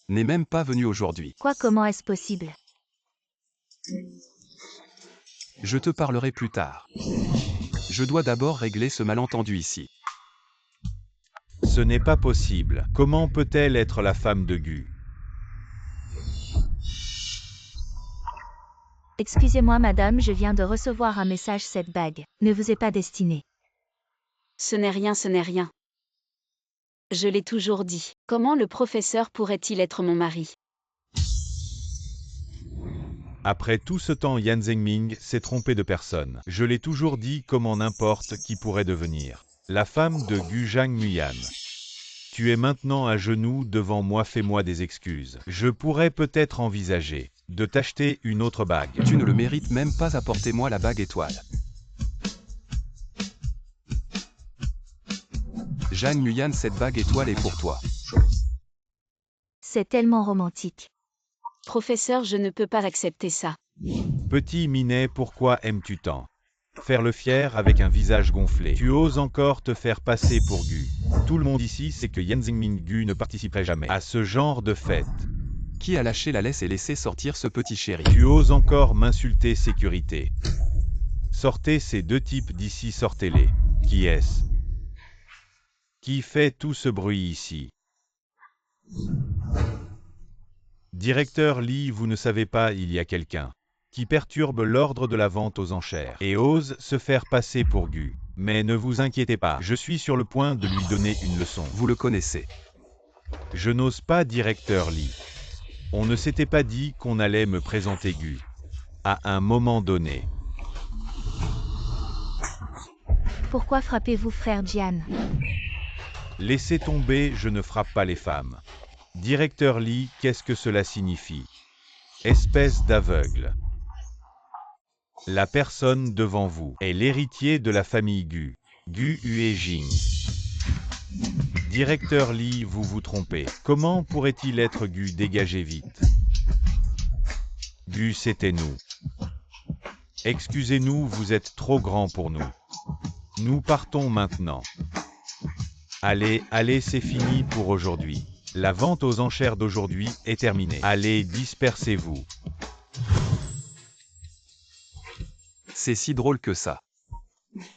n'est même pas venu aujourd'hui. Quoi, comment est-ce possible? Je te parlerai plus tard. Je dois d'abord régler ce malentendu ici. Ce n'est pas possible. Comment peut-elle être la femme de Gu? Excusez-moi madame, je viens de recevoir un message, cette bague ne vous est pas destinée. Ce n'est rien, ce n'est rien. Je l'ai toujours dit. Comment le professeur pourrait-il être mon mari? Après tout ce temps, Yan Zhengming s'est trompé de personne. Je l'ai toujours dit, comment n'importe qui pourrait devenir la femme de Gu Zhang Muyan. Tu es maintenant à genoux devant moi, fais-moi des excuses. Je pourrais peut-être envisager de t'acheter une autre bague. Tu ne le mérites même pas, apportez-moi la bague étoile. Zhang Muyan, cette bague étoile est pour toi. C'est tellement romantique. Professeur, je ne peux pas accepter ça. Petit Minet, pourquoi aimes-tu tant faire le fier avec un visage gonflé? Tu oses encore te faire passer pour Gu. Tout le monde ici sait que Yan Zhengming Gu ne participerait jamais à ce genre de fête. Qui a lâché la laisse et laissé sortir ce petit chéri? Tu oses encore m'insulter, sécurité. Sortez ces deux types d'ici, sortez-les. Qui est-ce qui fait tout ce bruit ici? Directeur Lee, vous ne savez pas, il y a quelqu'un qui perturbe l'ordre de la vente aux enchères et ose se faire passer pour Gu. Mais ne vous inquiétez pas, je suis sur le point de lui donner une leçon. Vous le connaissez. Je n'ose pas, directeur Lee. On ne s'était pas dit qu'on allait me présenter Gu à un moment donné. Pourquoi frappez-vous, frère Jian? Laissez tomber, je ne frappe pas les femmes. Directeur Lee, qu'est-ce que cela signifie? Espèce d'aveugle. La personne devant vous est l'héritier de la famille Gu. Gu Huejing. Directeur Lee, vous vous trompez. Comment pourrait-il être Gu? Dégagez vite. Gu, c'était nous. Excusez-nous, vous êtes trop grand pour nous. Nous partons maintenant. Allez, allez, c'est fini pour aujourd'hui. La vente aux enchères d'aujourd'hui est terminée. Allez, dispersez-vous. C'est si drôle que ça.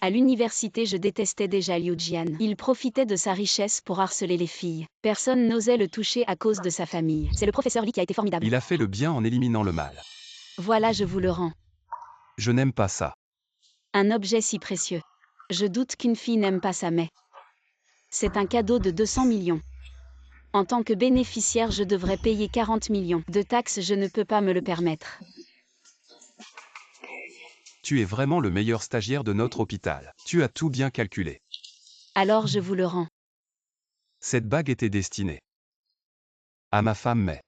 À l'université, je détestais déjà Liu Jian. Il profitait de sa richesse pour harceler les filles. Personne n'osait le toucher à cause de sa famille. C'est le professeur Lee qui a été formidable. Il a fait le bien en éliminant le mal. Voilà, je vous le rends. Je n'aime pas ça. Un objet si précieux. Je doute qu'une fille n'aime pas sa mère. C'est un cadeau de 200 millions. En tant que bénéficiaire, je devrais payer 40 millions. De taxes, je ne peux pas me le permettre. Tu es vraiment le meilleur stagiaire de notre hôpital. Tu as tout bien calculé. Alors je vous le rends. Cette bague était destinée à ma femme, mais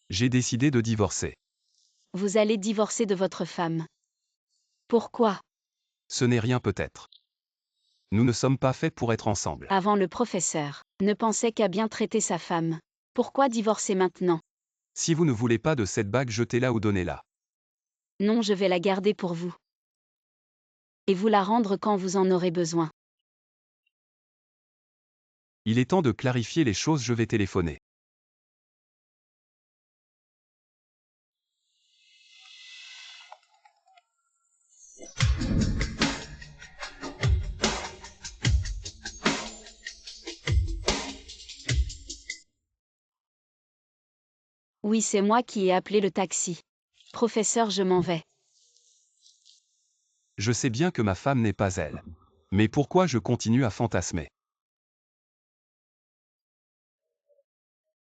j'ai décidé de divorcer. Vous allez divorcer de votre femme. Pourquoi? Ce n'est rien peut-être. Nous ne sommes pas faits pour être ensemble. Avant, le professeur ne pensait qu'à bien traiter sa femme. Pourquoi divorcer maintenant? Si vous ne voulez pas de cette bague, jetez-la ou donnez-la. Non, je vais la garder pour vous. Et vous la rendre quand vous en aurez besoin. Il est temps de clarifier les choses, je vais téléphoner. Oui, c'est moi qui ai appelé le taxi. Professeur, je m'en vais. Je sais bien que ma femme n'est pas elle. Mais pourquoi je continue à fantasmer?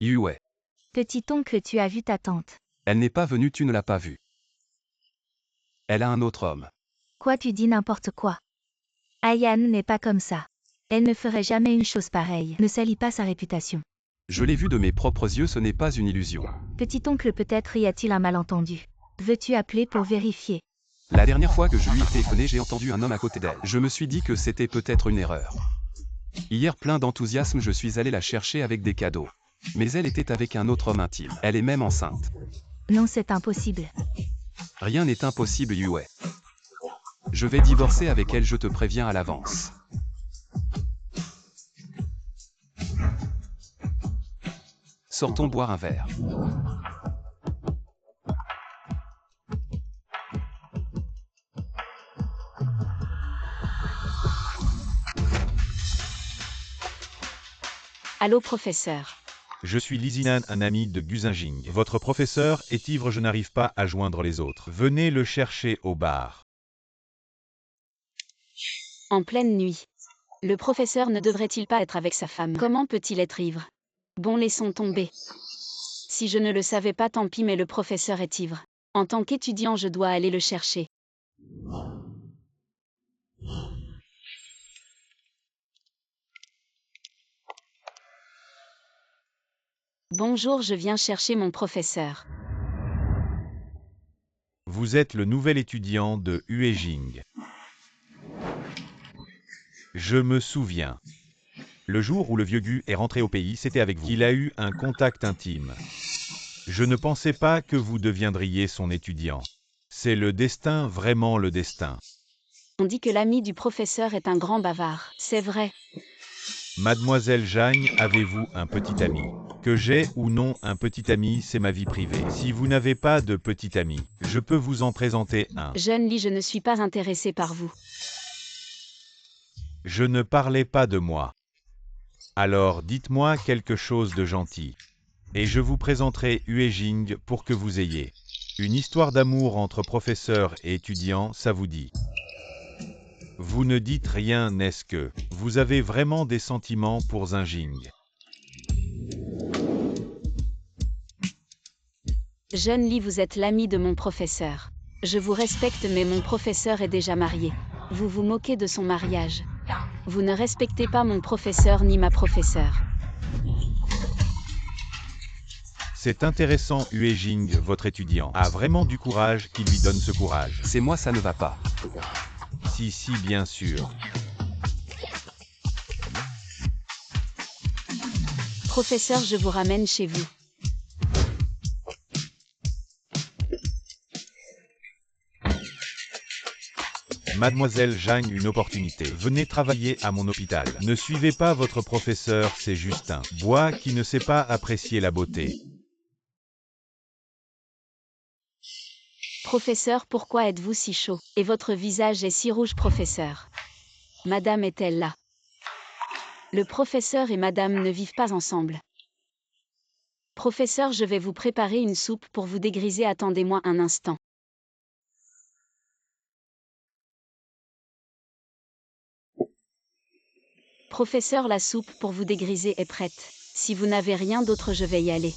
Yue. Petit oncle, tu as vu ta tante. Elle n'est pas venue, tu ne l'as pas vue. Elle a un autre homme. Quoi, tu dis n'importe quoi? Ayan n'est pas comme ça. Elle ne ferait jamais une chose pareille. Ne salis pas sa réputation. Je l'ai vu de mes propres yeux, ce n'est pas une illusion. Petit oncle, peut-être y a-t-il un malentendu. Veux-tu appeler pour vérifier? La dernière fois que je lui ai téléphoné, j'ai entendu un homme à côté d'elle. Je me suis dit que c'était peut-être une erreur. Hier, plein d'enthousiasme, je suis allé la chercher avec des cadeaux. Mais elle était avec un autre homme intime. Elle est même enceinte. Non, c'est impossible. Rien n'est impossible, Yue. Je vais divorcer avec elle, je te préviens à l'avance. Sortons boire un verre. Allô, professeur. Je suis Li Zinan, un ami de Gu Xinjing. Votre professeur est ivre, je n'arrive pas à joindre les autres. Venez le chercher au bar. En pleine nuit. Le professeur ne devrait-il pas être avec sa femme? Comment peut-il être ivre? Bon, laissons tomber. Si je ne le savais pas, tant pis, mais le professeur est ivre. En tant qu'étudiant, je dois aller le chercher. Bonjour, je viens chercher mon professeur. Vous êtes le nouvel étudiant de Huejing. Je me souviens. Le jour où le vieux Gu est rentré au pays, c'était avec vous. Il a eu un contact intime. Je ne pensais pas que vous deviendriez son étudiant. C'est le destin, vraiment le destin. On dit que l'ami du professeur est un grand bavard. C'est vrai. Mademoiselle Zhang, avez-vous un petit ami? Que j'ai ou non un petit ami, c'est ma vie privée. Si vous n'avez pas de petit ami, je peux vous en présenter un. Jeune Lee, je ne suis pas intéressé par vous. Je ne parlais pas de moi. Alors dites-moi quelque chose de gentil. Et je vous présenterai Huejing pour que vous ayez une histoire d'amour entre professeurs et étudiants, ça vous dit? Vous ne dites rien, n'est-ce que vous avez vraiment des sentiments pour Xinjing? Jeune Lee, vous êtes l'ami de mon professeur. Je vous respecte, mais mon professeur est déjà marié. Vous vous moquez de son mariage. Vous ne respectez pas mon professeur ni ma professeure. C'est intéressant, Hue Jing, votre étudiant, a vraiment du courage qui lui donne ce courage. C'est moi, ça ne va pas. Si, bien sûr. Professeur, je vous ramène chez vous. Mademoiselle Zhang, une opportunité. Venez travailler à mon hôpital. Ne suivez pas votre professeur, c'est juste un bois qui ne sait pas apprécier la beauté. Professeur, pourquoi êtes-vous si chaud? Et votre visage est si rouge, professeur. Madame est-elle là? Le professeur et madame ne vivent pas ensemble. Professeur, je vais vous préparer une soupe pour vous dégriser. Attendez-moi un instant. Professeur, la soupe pour vous dégriser est prête. Si vous n'avez rien d'autre, je vais y aller.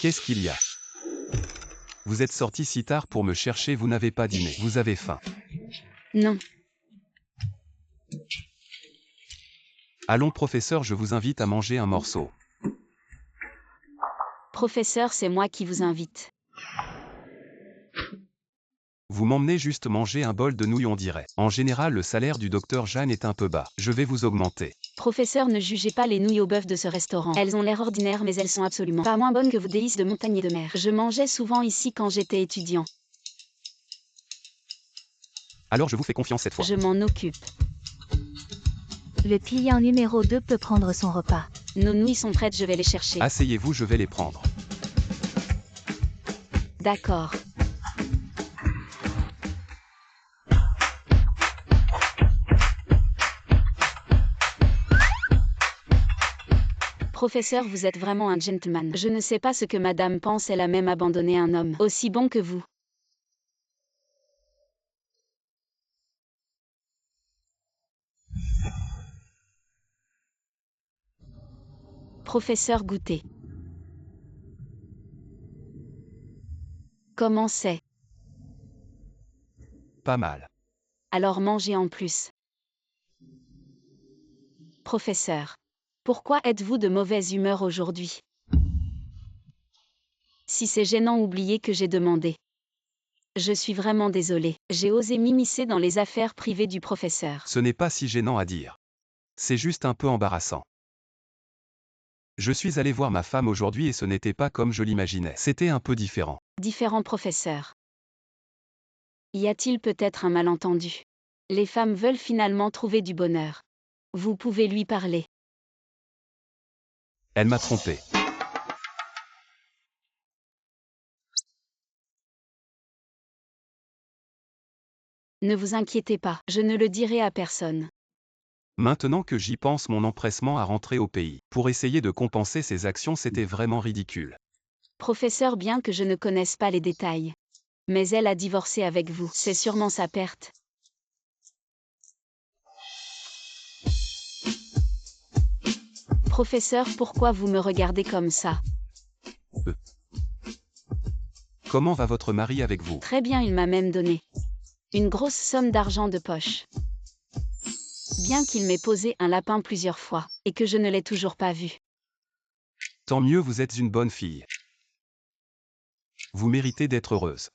Qu'est-ce qu'il y a? Vous êtes sorti si tard pour me chercher, vous n'avez pas dîné. Vous avez faim. Non. Allons, professeur, je vous invite à manger un morceau. Professeur, c'est moi qui vous invite. Vous m'emmenez juste manger un bol de nouilles, on dirait. En général, le salaire du docteur Jeanne est un peu bas. Je vais vous augmenter. Professeur, ne jugez pas les nouilles au bœuf de ce restaurant. Elles ont l'air ordinaires, mais elles sont absolument pas moins bonnes que vos délices de montagne et de mer. Je mangeais souvent ici quand j'étais étudiant. Alors je vous fais confiance cette fois. Je m'en occupe. Le client numéro 2 peut prendre son repas. Nos nouilles sont prêtes, je vais les chercher. Asseyez-vous, je vais les prendre. D'accord. Professeur, vous êtes vraiment un gentleman. Je ne sais pas ce que madame pense, elle a même abandonné un homme aussi bon que vous. Professeur, goûtez. Comment c'est? Pas mal. Alors mangez en plus. Professeur. Pourquoi êtes-vous de mauvaise humeur aujourd'hui? Si c'est gênant, oubliez que j'ai demandé. Je suis vraiment désolée. J'ai osé m'immiscer dans les affaires privées du professeur. Ce n'est pas si gênant à dire. C'est juste un peu embarrassant. Je suis allé voir ma femme aujourd'hui et ce n'était pas comme je l'imaginais. C'était un peu différent. Différents professeurs. Y a-t-il peut-être un malentendu? Les femmes veulent finalement trouver du bonheur. Vous pouvez lui parler. Elle m'a trompé. Ne vous inquiétez pas, je ne le dirai à personne. Maintenant que j'y pense, mon empressement à rentrer au pays, pour essayer de compenser ses actions, c'était vraiment ridicule. Professeur, bien que je ne connaisse pas les détails. Mais elle a divorcé avec vous, c'est sûrement sa perte. Professeur, pourquoi vous me regardez comme ça? Comment va votre mari avec vous? Très bien, il m'a même donné une grosse somme d'argent de poche. Bien qu'il m'ait posé un lapin plusieurs fois, et que je ne l'ai toujours pas vu. Tant mieux, vous êtes une bonne fille. Vous méritez d'être heureuse.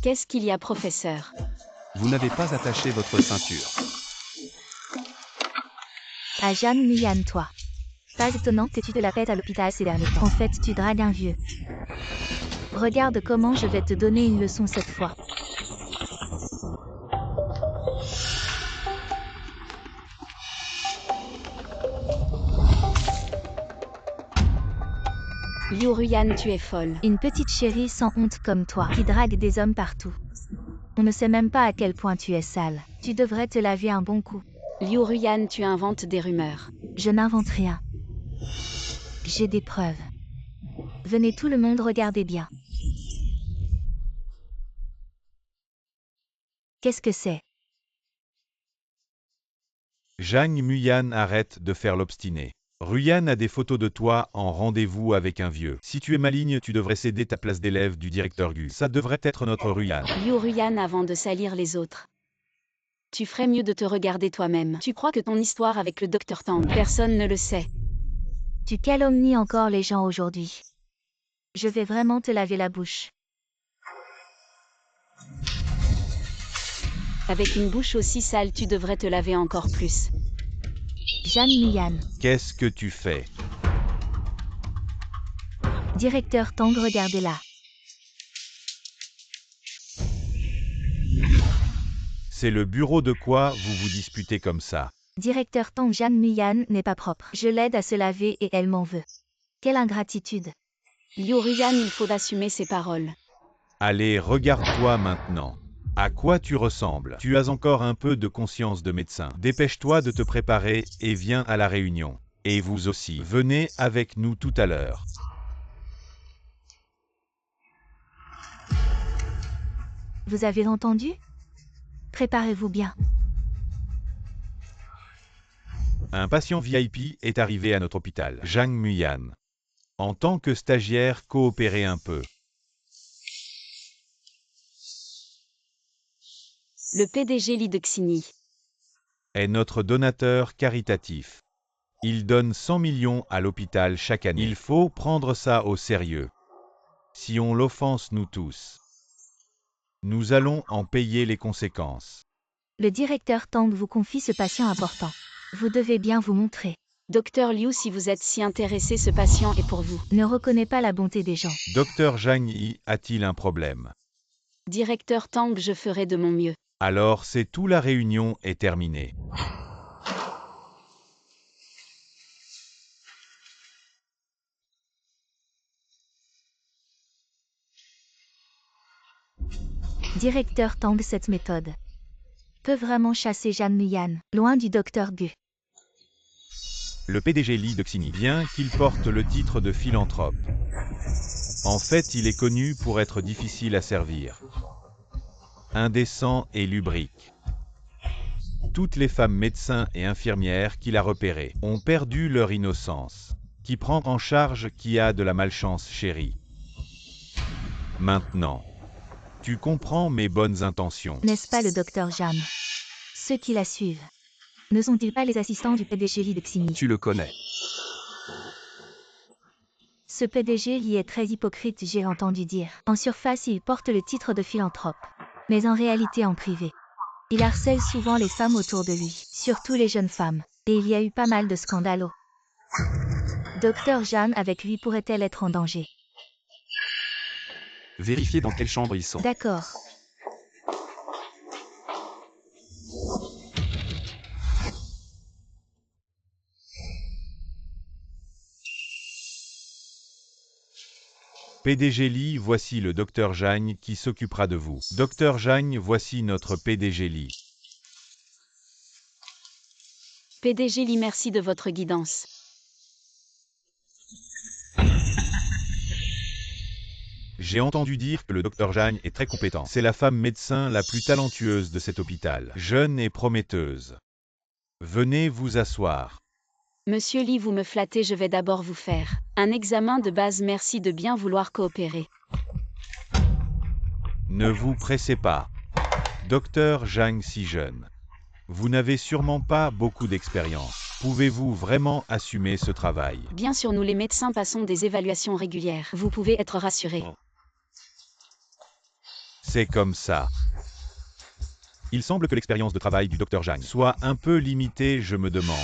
Qu'est-ce qu'il y a, professeur? Vous n'avez pas attaché votre ceinture. Ah Jeanne Mian, toi. Pas étonnant que tu te la pètes à l'hôpital ces derniers temps. En fait, tu dragues un vieux. Regarde comment je vais te donner une leçon cette fois. Liu Ruyan, tu es folle. Une petite chérie sans honte comme toi, qui drague des hommes partout. On ne sait même pas à quel point tu es sale. Tu devrais te laver un bon coup. Liu Ruyan, tu inventes des rumeurs. Je n'invente rien. J'ai des preuves. Venez tout le monde, regardez bien. Qu'est-ce que c'est? Zhang Muyan, arrête de faire l'obstiné. Ruyan a des photos de toi en rendez-vous avec un vieux. Si tu es maligne, tu devrais céder ta place d'élève du directeur Gu. Ça devrait être notre Ruyan. Liu Ruyan avant de salir les autres. Tu ferais mieux de te regarder toi-même. Tu crois que ton histoire avec le Dr Tang, personne ne le sait. Tu calomnies encore les gens aujourd'hui. Je vais vraiment te laver la bouche. Avec une bouche aussi sale, tu devrais te laver encore plus. Zhang Muyan. Qu'est-ce que tu fais? Directeur Tang, regardez-la. C'est le bureau de quoi vous vous disputez comme ça? Directeur Tang, Zhang Muyan n'est pas propre. Je l'aide à se laver et elle m'en veut. Quelle ingratitude. Liu Ruyan, il faut assumer ses paroles. Allez, regarde-toi maintenant. À quoi tu ressembles? Tu as encore un peu de conscience de médecin. Dépêche-toi de te préparer et viens à la réunion. Et vous aussi, venez avec nous tout à l'heure. Vous avez entendu? Préparez-vous bien. Un patient VIP est arrivé à notre hôpital. Zhang Muyan. En tant que stagiaire, coopérez un peu. Le PDG Li de Xini est notre donateur caritatif. Il donne 100 millions à l'hôpital chaque année. Il faut prendre ça au sérieux. Si on l'offense nous tous, nous allons en payer les conséquences. Le directeur Tang vous confie ce patient important. Vous devez bien vous montrer. Docteur Liu, si vous êtes si intéressé, ce patient est pour vous. Ne reconnaît pas la bonté des gens. Docteur Zhang Yi a-t-il un problème? Directeur Tang, je ferai de mon mieux. Alors c'est tout, la réunion est terminée. Directeur Tang, cette méthode peut vraiment chasser Zhang Muyan, loin du docteur Gu. Le PDG Li de Xini, bien qu'il porte le titre de philanthrope, en fait il est connu pour être difficile à servir, indécent et lubrique. Toutes les femmes médecins et infirmières qu'il a repérées ont perdu leur innocence. Qui prend en charge qui a de la malchance, chérie? Maintenant, tu comprends mes bonnes intentions. N'est-ce pas le docteur Zhang? Ceux qui la suivent ne sont-ils pas les assistants du PDG Li de Xini? Tu le connais. Ce PDG Li est très hypocrite, j'ai entendu dire. En surface, il porte le titre de philanthrope, mais en réalité en privé. Il harcèle souvent les femmes autour de lui, surtout les jeunes femmes, et il y a eu pas mal de scandales. Docteur Zhang avec lui pourrait-elle être en danger? Vérifiez dans quelle chambre ils sont. D'accord. PDG Li, voici le docteur Zhang qui s'occupera de vous. Docteur Zhang, voici notre PDG Li. PDG Li, merci de votre guidance. J'ai entendu dire que le docteur Zhang est très compétent. C'est la femme médecin la plus talentueuse de cet hôpital. Jeune et prometteuse. Venez vous asseoir. Monsieur Li, vous me flattez, je vais d'abord vous faire un examen de base, merci de bien vouloir coopérer. Ne vous pressez pas. Docteur Zhang, si jeune. Vous n'avez sûrement pas beaucoup d'expérience. Pouvez-vous vraiment assumer ce travail? Bien sûr, nous les médecins passons des évaluations régulières. Vous pouvez être rassuré. C'est comme ça. Il semble que l'expérience de travail du docteur Zhang soit un peu limitée, je me demande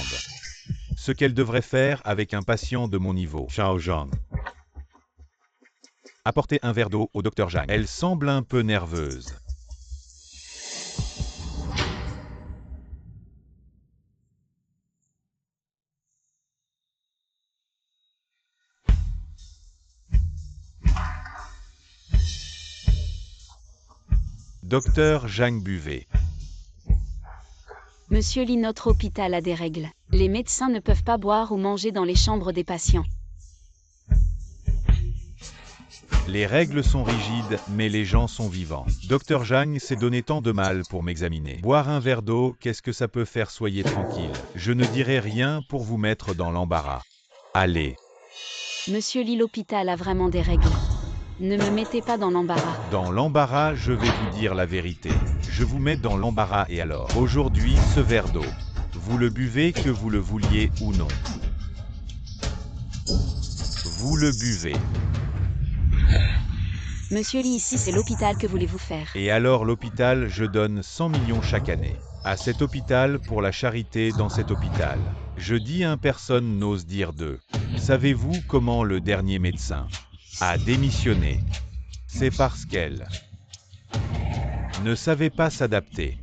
ce qu'elle devrait faire avec un patient de mon niveau. Xiao Zhang. Apportez un verre d'eau au docteur Zhang. Elle semble un peu nerveuse. Docteur Zhang, buvez. Monsieur Li, notre hôpital a des règles. Les médecins ne peuvent pas boire ou manger dans les chambres des patients. Les règles sont rigides, mais les gens sont vivants. Dr Zhang s'est donné tant de mal pour m'examiner. Boire un verre d'eau, qu'est-ce que ça peut faire? Soyez tranquille. Je ne dirai rien pour vous mettre dans l'embarras. Allez. Monsieur Lee, l'hôpital a vraiment des règles. Ne me mettez pas dans l'embarras. Dans l'embarras, je vais vous dire la vérité. Je vous mets dans l'embarras et alors. Aujourd'hui, ce verre d'eau. Vous le buvez que vous le vouliez ou non. Vous le buvez. Monsieur Lee, ici c'est l'hôpital, que voulez-vous faire? Et alors l'hôpital, je donne 100 millions chaque année. À cet hôpital, pour la charité dans cet hôpital. Je dis un, personne n'ose dire deux. Savez-vous comment le dernier médecin a démissionné? C'est parce qu'elle ne savait pas s'adapter.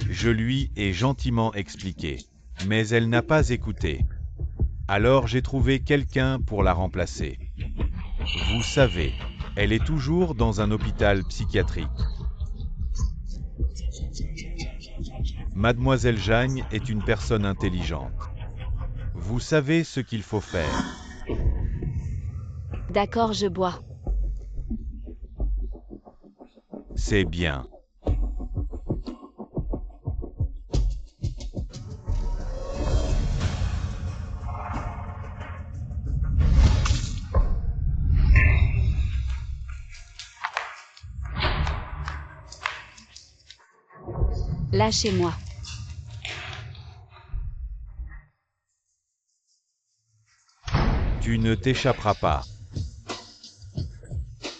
Je lui ai gentiment expliqué, mais elle n'a pas écouté. Alors j'ai trouvé quelqu'un pour la remplacer. Vous savez, elle est toujours dans un hôpital psychiatrique. Mademoiselle Zhang est une personne intelligente. Vous savez ce qu'il faut faire. D'accord, je bois. C'est bien. Lâchez-moi. Tu ne t'échapperas pas.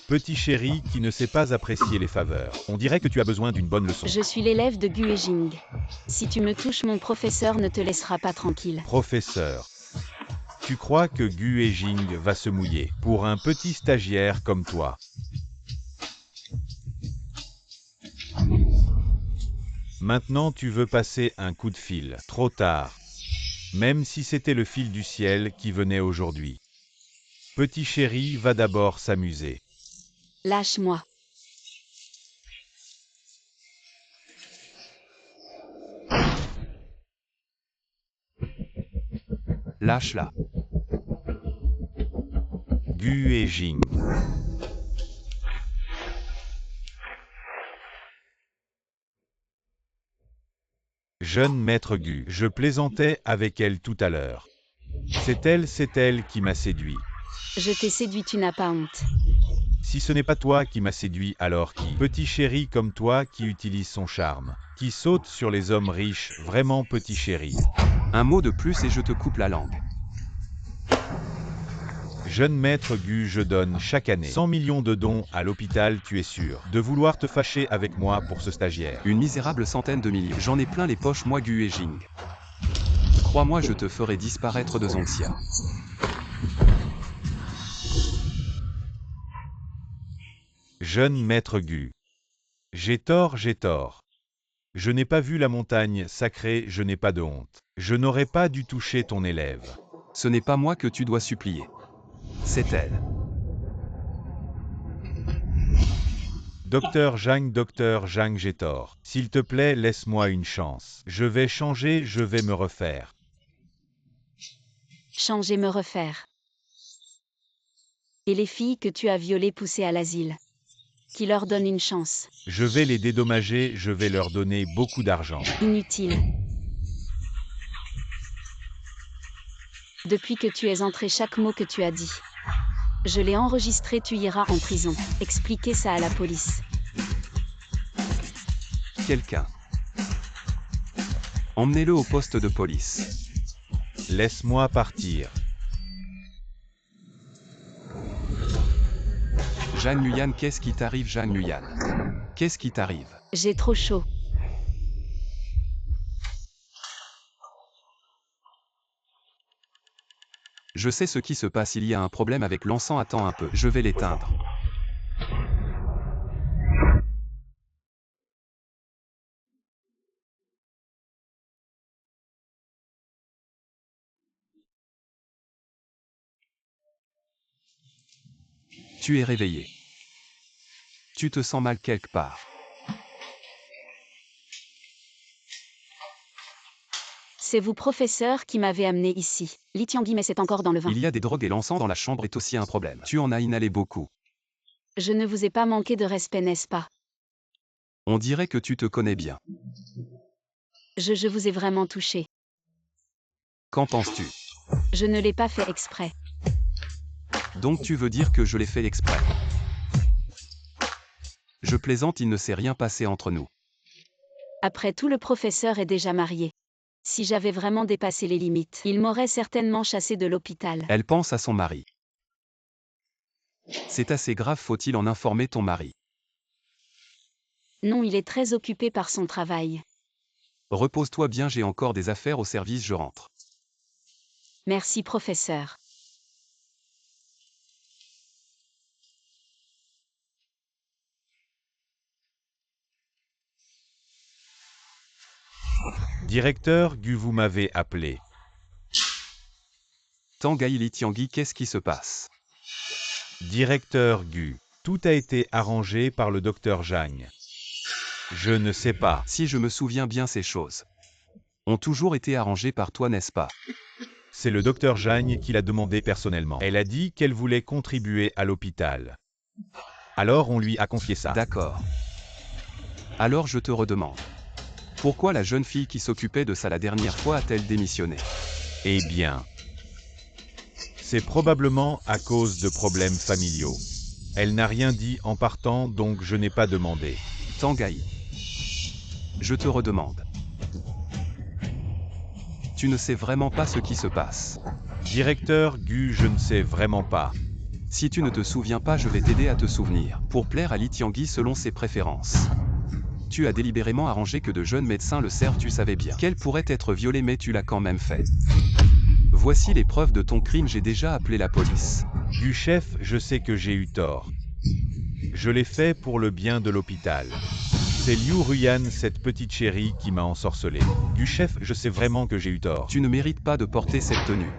Petit chéri qui ne sait pas apprécier les faveurs. On dirait que tu as besoin d'une bonne leçon. Je suis l'élève de Gu Jing. Si tu me touches, mon professeur ne te laissera pas tranquille. Professeur. Tu crois que Gu Jing va se mouiller pour un petit stagiaire comme toi? Maintenant tu veux passer un coup de fil. Trop tard. Même si c'était le fil du ciel qui venait aujourd'hui. Petit chéri va d'abord s'amuser. Lâche-moi. Lâche-la. Gu Jing. Jeune maître Gu, je plaisantais avec elle tout à l'heure. C'est elle qui m'a séduit. Je t'ai séduit, tu n'as pas honte. Si ce n'est pas toi qui m'as séduit, alors qui? Petit chéri comme toi qui utilise son charme, qui saute sur les hommes riches, vraiment petit chéri. Un mot de plus et je te coupe la langue. Jeune maître Gu, je donne chaque année 100 millions de dons à l'hôpital, tu es sûr de vouloir te fâcher avec moi pour ce stagiaire. Une misérable centaine de millions. J'en ai plein les poches, moi Gu Jing. Crois-moi, je te ferai disparaître de Zongxia. Jeune maître Gu. J'ai tort, j'ai tort. Je n'ai pas vu la montagne sacrée, je n'ai pas de honte. Je n'aurais pas dû toucher ton élève. Ce n'est pas moi que tu dois supplier. C'est elle. Docteur Zhang, j'ai tort. S'il te plaît, laisse-moi une chance. Je vais changer, je vais me refaire. Changer, me refaire. Et les filles que tu as violées, poussées à l'asile. Qui leur donne une chance. Je vais les dédommager, je vais leur donner beaucoup d'argent. Inutile. Depuis que tu es entré, chaque mot que tu as dit. Je l'ai enregistré, tu iras en prison. Expliquez ça à la police. Quelqu'un. Emmenez-le au poste de police. Laisse-moi partir. Zhang Yuyan, qu'est-ce qui t'arrive, Zhang Yuyan? Qu'est-ce qui t'arrive? J'ai trop chaud. Je sais ce qui se passe, il y a un problème avec l'encens, attends un peu, je vais l'éteindre. Tu es réveillé. Tu te sens mal quelque part. C'est vous, professeur, qui m'avez amené ici. Li Tiangui, mais c'est encore dans le vin. Il y a des drogues et l'encens dans la chambre est aussi un problème. Tu en as inhalé beaucoup. Je ne vous ai pas manqué de respect, n'est-ce pas? On dirait que tu te connais bien. Je vous ai vraiment touché. Qu'en penses-tu? Je ne l'ai pas fait exprès. Donc tu veux dire que je l'ai fait exprès? Je plaisante, il ne s'est rien passé entre nous. Après tout, le professeur est déjà marié. Si j'avais vraiment dépassé les limites, il m'aurait certainement chassé de l'hôpital. Elle pense à son mari. C'est assez grave, faut-il en informer ton mari? Non, il est très occupé par son travail. Repose-toi bien, j'ai encore des affaires au service, je rentre. Merci, professeur. Directeur Gu, vous m'avez appelé. Tanguy Li Tiangui, qu'est-ce qui se passe? Directeur Gu, tout a été arrangé par le docteur Zhang. Je ne sais pas. Si je me souviens bien, ces choses ont toujours été arrangées par toi, n'est-ce pas? C'est le docteur Zhang qui l'a demandé personnellement. Elle a dit qu'elle voulait contribuer à l'hôpital. Alors on lui a confié ça. D'accord. Alors je te redemande. Pourquoi la jeune fille qui s'occupait de ça la dernière fois a-t-elle démissionné? Eh bien, c'est probablement à cause de problèmes familiaux. Elle n'a rien dit en partant, donc je n'ai pas demandé. Tanguy, je te redemande. Tu ne sais vraiment pas ce qui se passe. Directeur Gu, je ne sais vraiment pas. Si tu ne te souviens pas, je vais t'aider à te souvenir, pour plaire à Li Tiangui selon ses préférences. Tu as délibérément arrangé que de jeunes médecins le servent, tu savais bien qu'elle pourrait être violée, mais tu l'as quand même fait. Voici les preuves de ton crime, j'ai déjà appelé la police. Gu chef, je sais que j'ai eu tort. Je l'ai fait pour le bien de l'hôpital. C'est Liu Ruyan, cette petite chérie, qui m'a ensorcelé. Gu chef, je sais vraiment que j'ai eu tort. Tu ne mérites pas de porter cette tenue.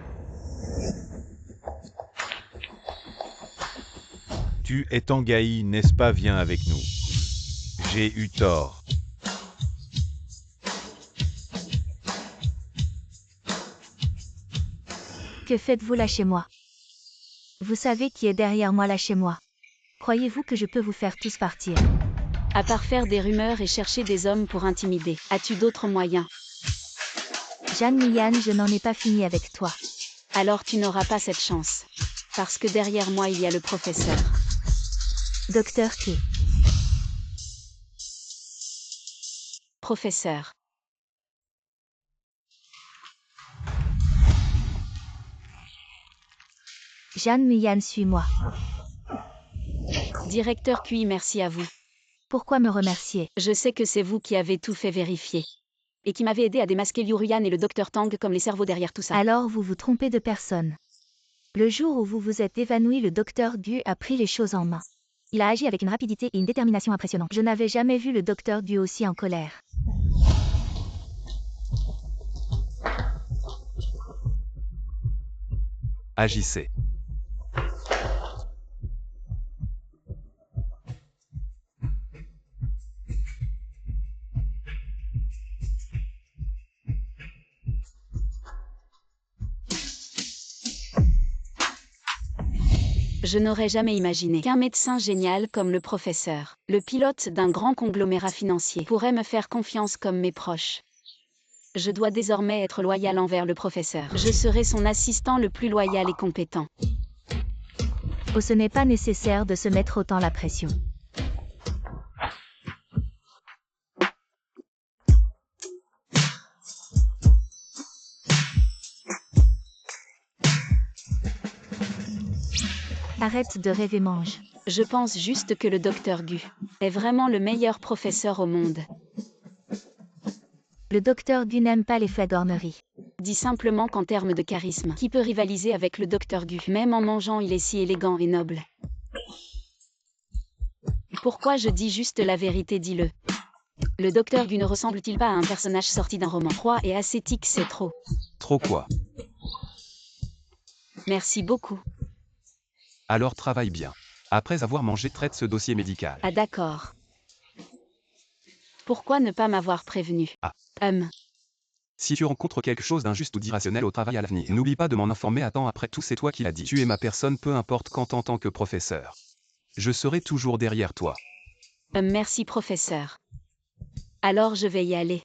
Tu es Tanguy, n'est-ce pas? Viens avec nous. J'ai eu tort. Que faites-vous là chez moi? Vous savez qui est derrière moi là chez moi? Croyez-vous que je peux vous faire tous partir? À part faire des rumeurs et chercher des hommes pour intimider, as-tu d'autres moyens? Jeanne Mian, je n'en ai pas fini avec toi. Alors tu n'auras pas cette chance. Parce que derrière moi il y a le professeur. Docteur K. Professeur. Jeanne Mian, suis-moi. Directeur QI, merci à vous. Pourquoi me remercier? Je sais que c'est vous qui avez tout fait vérifier. Et qui m'avez aidé à démasquer Liu Ruyan et le docteur Tang comme les cerveaux derrière tout ça. Alors vous vous trompez de personne. Le jour où vous vous êtes évanoui, le docteur Gu a pris les choses en main. Il a agi avec une rapidité et une détermination impressionnantes. Je n'avais jamais vu le docteur Gu aussi en colère. Agissez. Je n'aurais jamais imaginé qu'un médecin génial comme le professeur, le pilote d'un grand conglomérat financier, pourrait me faire confiance comme mes proches. Je dois désormais être loyal envers le professeur. Je serai son assistant le plus loyal et compétent. Oh, ce n'est pas nécessaire de se mettre autant la pression. Arrête de rêver, mange. Je pense juste que le docteur Gu est vraiment le meilleur professeur au monde. Le docteur Gu n'aime pas les flagorneries. Dis simplement qu'en termes de charisme, qui peut rivaliser avec le docteur Gu? Même en mangeant, il est si élégant et noble. Pourquoi je dis juste la vérité, dis-le. Le docteur Gu ne ressemble-t-il pas à un personnage sorti d'un roman? Froid et ascétique, c'est trop. Trop quoi? Merci beaucoup. Alors travaille bien. Après avoir mangé, traite ce dossier médical. Ah d'accord. Pourquoi ne pas m'avoir prévenu? Ah. Si tu rencontres quelque chose d'injuste ou d'irrationnel au travail à l'avenir, n'oublie pas de m'en informer à temps. Après tout, c'est toi qui l'as dit. Tu es ma personne, peu importe quand en tant que professeur. Je serai toujours derrière toi. Merci professeur. Alors je vais y aller.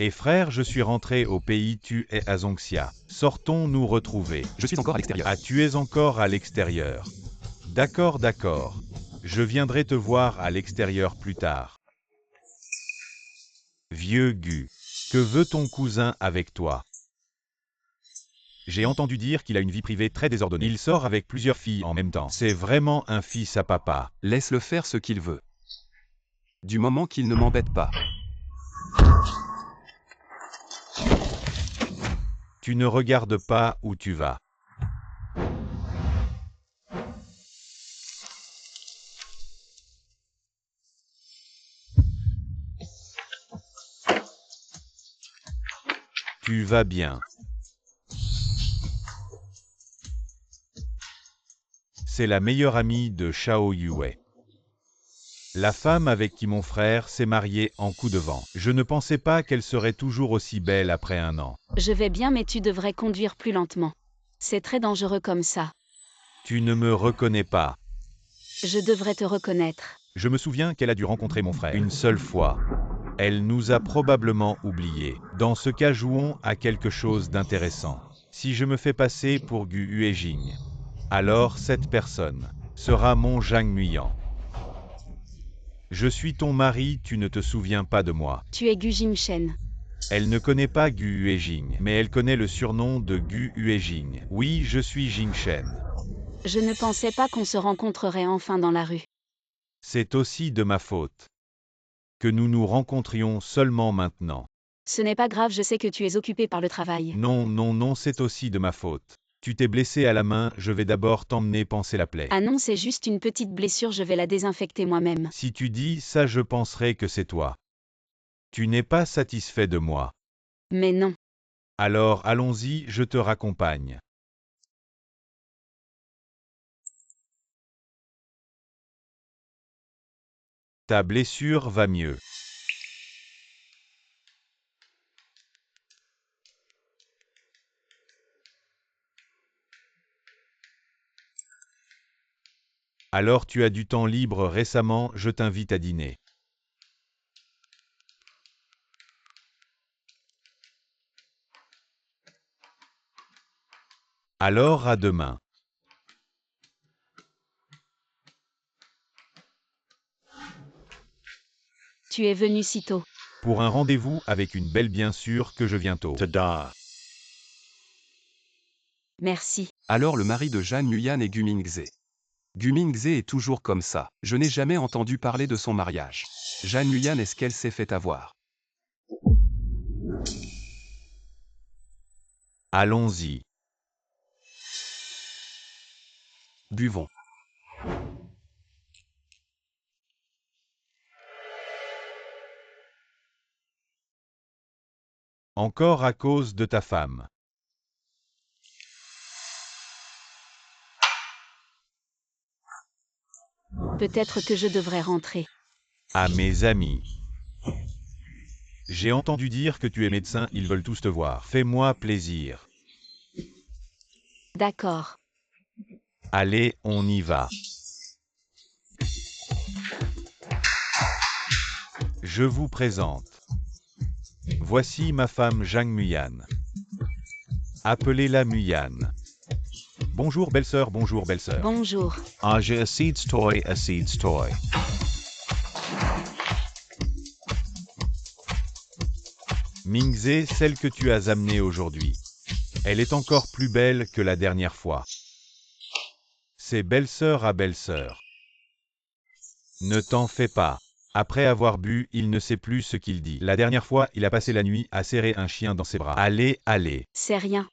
Et frère, je suis rentré au pays, tu es à Zonxia. Sortons nous retrouver. Je suis encore à l'extérieur. Ah, tu es encore à l'extérieur. D'accord, d'accord. Je viendrai te voir à l'extérieur plus tard. Vieux Gu. Que veut ton cousin avec toi? J'ai entendu dire qu'il a une vie privée très désordonnée. Il sort avec plusieurs filles en même temps. C'est vraiment un fils à papa. Laisse-le faire ce qu'il veut. Du moment qu'il ne m'embête pas. Tu ne regardes pas où tu vas. Tu vas bien. C'est la meilleure amie de Shao Yue. La femme avec qui mon frère s'est marié en coup de vent. Je ne pensais pas qu'elle serait toujours aussi belle après un an. Je vais bien mais tu devrais conduire plus lentement. C'est très dangereux comme ça. Tu ne me reconnais pas. Je devrais te reconnaître. Je me souviens qu'elle a dû rencontrer mon frère une seule fois. Elle nous a probablement oubliés. Dans ce cas, jouons à quelque chose d'intéressant. Si je me fais passer pour Gu Yuejing, alors cette personne sera mon Zhang Muyan. Je suis ton mari, tu ne te souviens pas de moi. Tu es Gu Jingshen. Elle ne connaît pas Gu Yuejing, mais elle connaît le surnom de Gu Yuejing. Oui, je suis Jingshen. Je ne pensais pas qu'on se rencontrerait enfin dans la rue. C'est aussi de ma faute que nous nous rencontrions seulement maintenant. Ce n'est pas grave, je sais que tu es occupé par le travail. Non, non, non, c'est aussi de ma faute. Tu t'es blessé à la main, je vais d'abord t'emmener panser la plaie. Ah non, c'est juste une petite blessure, je vais la désinfecter moi-même. Si tu dis ça, je penserai que c'est toi. Tu n'es pas satisfait de moi. Mais non. Alors allons-y, je te raccompagne. Ta blessure va mieux. Alors tu as du temps libre récemment, je t'invite à dîner. Alors à demain. Tu es venu si tôt. Pour un rendez-vous avec une belle, bien sûr que je viens tôt. Tada. Merci. Alors le mari de Zhang Muyan est Gu Mingze. Gu Mingze est toujours comme ça. Je n'ai jamais entendu parler de son mariage. Zhang Muyan, est-ce qu'elle s'est fait avoir? Allons-y. Buvons. Encore à cause de ta femme. Peut-être que je devrais rentrer. À mes amis. J'ai entendu dire que tu es médecin, ils veulent tous te voir. Fais-moi plaisir. D'accord. Allez, on y va. Je vous présente. Voici ma femme Zhang Muyan. Appelez-la Muyan. Bonjour belle-sœur, bonjour belle-sœur. Bonjour. Ah, j'ai a seeds toy, a seeds toy. Mingze, celle que tu as amenée aujourd'hui. Elle est encore plus belle que la dernière fois. C'est belle-sœur à belle-sœur. Ne t'en fais pas. Après avoir bu, il ne sait plus ce qu'il dit. La dernière fois, il a passé la nuit à serrer un chien dans ses bras. Allez, allez. C'est rien.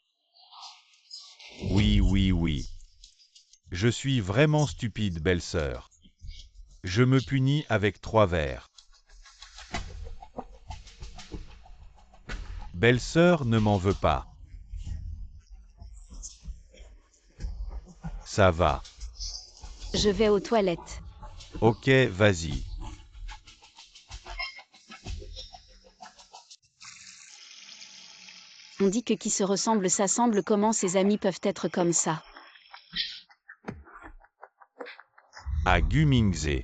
Oui, oui, oui. Je suis vraiment stupide, belle-sœur. Je me punis avec 3 verres. Belle-sœur ne m'en veut pas. Ça va. Je vais aux toilettes. Ok, vas-y. On dit que qui se ressemble s'assemble. Comment ses amis peuvent être comme ça? À Gu Mingze.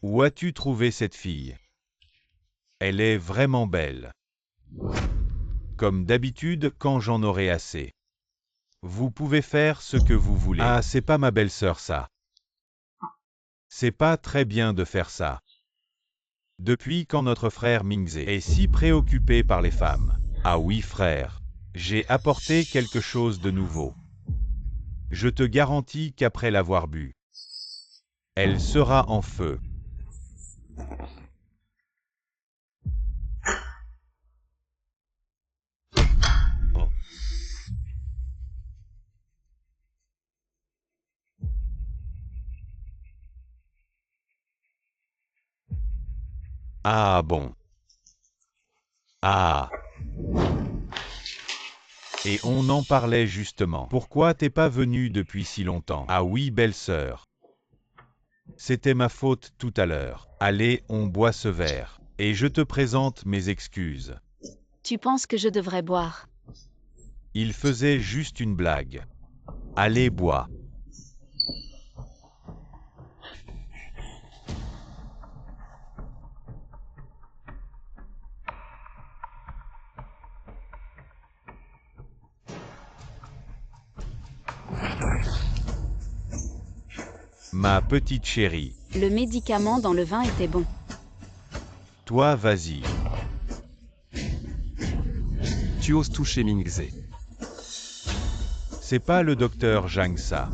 Où as-tu trouvé cette fille? Elle est vraiment belle. Comme d'habitude, quand j'en aurai assez. Vous pouvez faire ce que vous voulez. Ah, c'est pas ma belle-sœur ça. C'est pas très bien de faire ça. Depuis quand notre frère Mingze est si préoccupé par les femmes? Ah oui frère, j'ai apporté quelque chose de nouveau. Je te garantis qu'après l'avoir bu, elle sera en feu. Ah bon. Ah. Et on en parlait justement. Pourquoi t'es pas venue depuis si longtemps? Ah oui, belle-sœur. C'était ma faute tout à l'heure. Allez, on boit ce verre. Et je te présente mes excuses. Tu penses que je devrais boire? Il faisait juste une blague. Allez, bois. Ma petite chérie. Le médicament dans le vin était bon. Toi, vas-y. Tu oses toucher Mingze. C'est pas le docteur Zhang ça.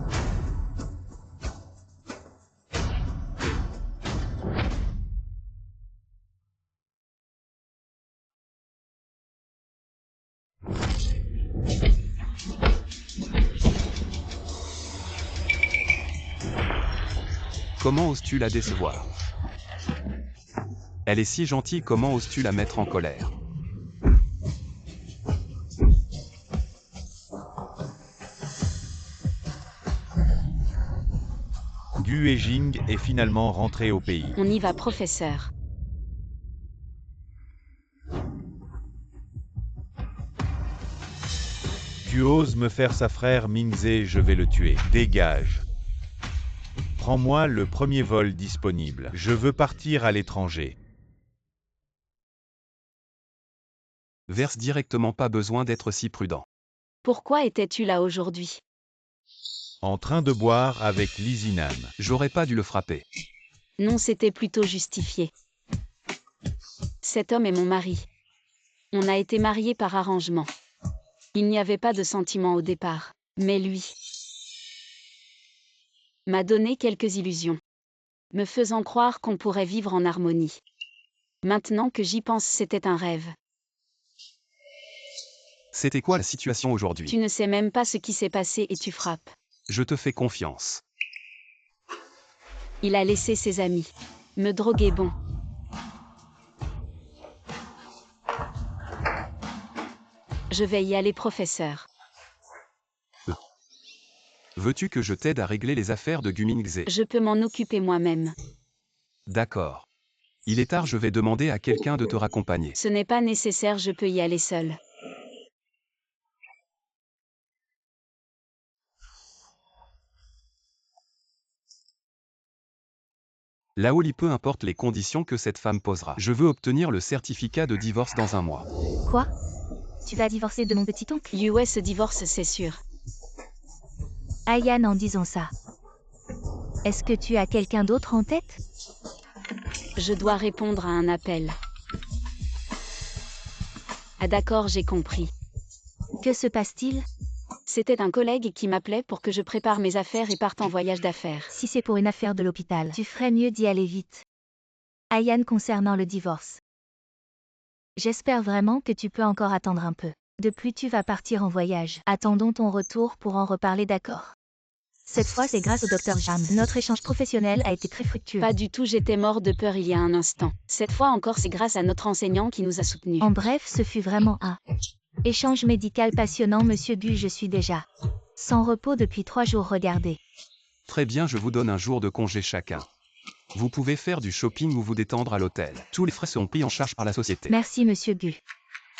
Comment oses-tu la décevoir? Elle est si gentille, comment oses-tu la mettre en colère? Gu Yejing est finalement rentré au pays. On y va, professeur. Tu oses me faire sa frère Mingze, je vais le tuer. Dégage. Prends-moi le premier vol disponible. Je veux partir à l'étranger. Verse directement, pas besoin d'être si prudent. Pourquoi étais-tu là aujourd'hui? En train de boire avec Lizinan. J'aurais pas dû le frapper. Non, c'était plutôt justifié. Cet homme est mon mari. On a été mariés par arrangement. Il n'y avait pas de sentiment au départ, mais lui m'a donné quelques illusions, me faisant croire qu'on pourrait vivre en harmonie. Maintenant que j'y pense, c'était un rêve. C'était quoi la situation aujourd'hui? Tu ne sais même pas ce qui s'est passé et tu frappes. Je te fais confiance. Il a laissé ses amis me droguer. Bon. Je vais y aller, professeur. Veux-tu que je t'aide à régler les affaires de Gu Mingze? Je peux m'en occuper moi-même. D'accord. Il est tard, je vais demander à quelqu'un de te raccompagner. Ce n'est pas nécessaire, je peux y aller seul. Laoli, peu importe les conditions que cette femme posera. Je veux obtenir le certificat de divorce dans un mois. Quoi? Tu vas divorcer de mon petit-oncle? Yue se divorce, c'est sûr. Ayan, en disant ça. Est-ce que tu as quelqu'un d'autre en tête? Je dois répondre à un appel. Ah d'accord, j'ai compris. Que se passe-t-il? C'était un collègue qui m'appelait pour que je prépare mes affaires et parte en voyage d'affaires. Si c'est pour une affaire de l'hôpital, tu ferais mieux d'y aller vite. Ayan, concernant le divorce. J'espère vraiment que tu peux encore attendre un peu. De plus, tu vas partir en voyage. Attendons ton retour pour en reparler, d'accord? Cette fois, c'est grâce au Dr Jam. Notre échange professionnel a été très fructueux. Pas du tout, j'étais mort de peur il y a un instant. Cette fois encore, c'est grâce à notre enseignant qui nous a soutenus. En bref, ce fut vraiment un échange médical passionnant, monsieur Gu. Je suis déjà sans repos depuis 3 jours, regardez. Très bien, je vous donne un jour de congé chacun. Vous pouvez faire du shopping ou vous détendre à l'hôtel. Tous les frais seront pris en charge par la société. Merci, monsieur Gu.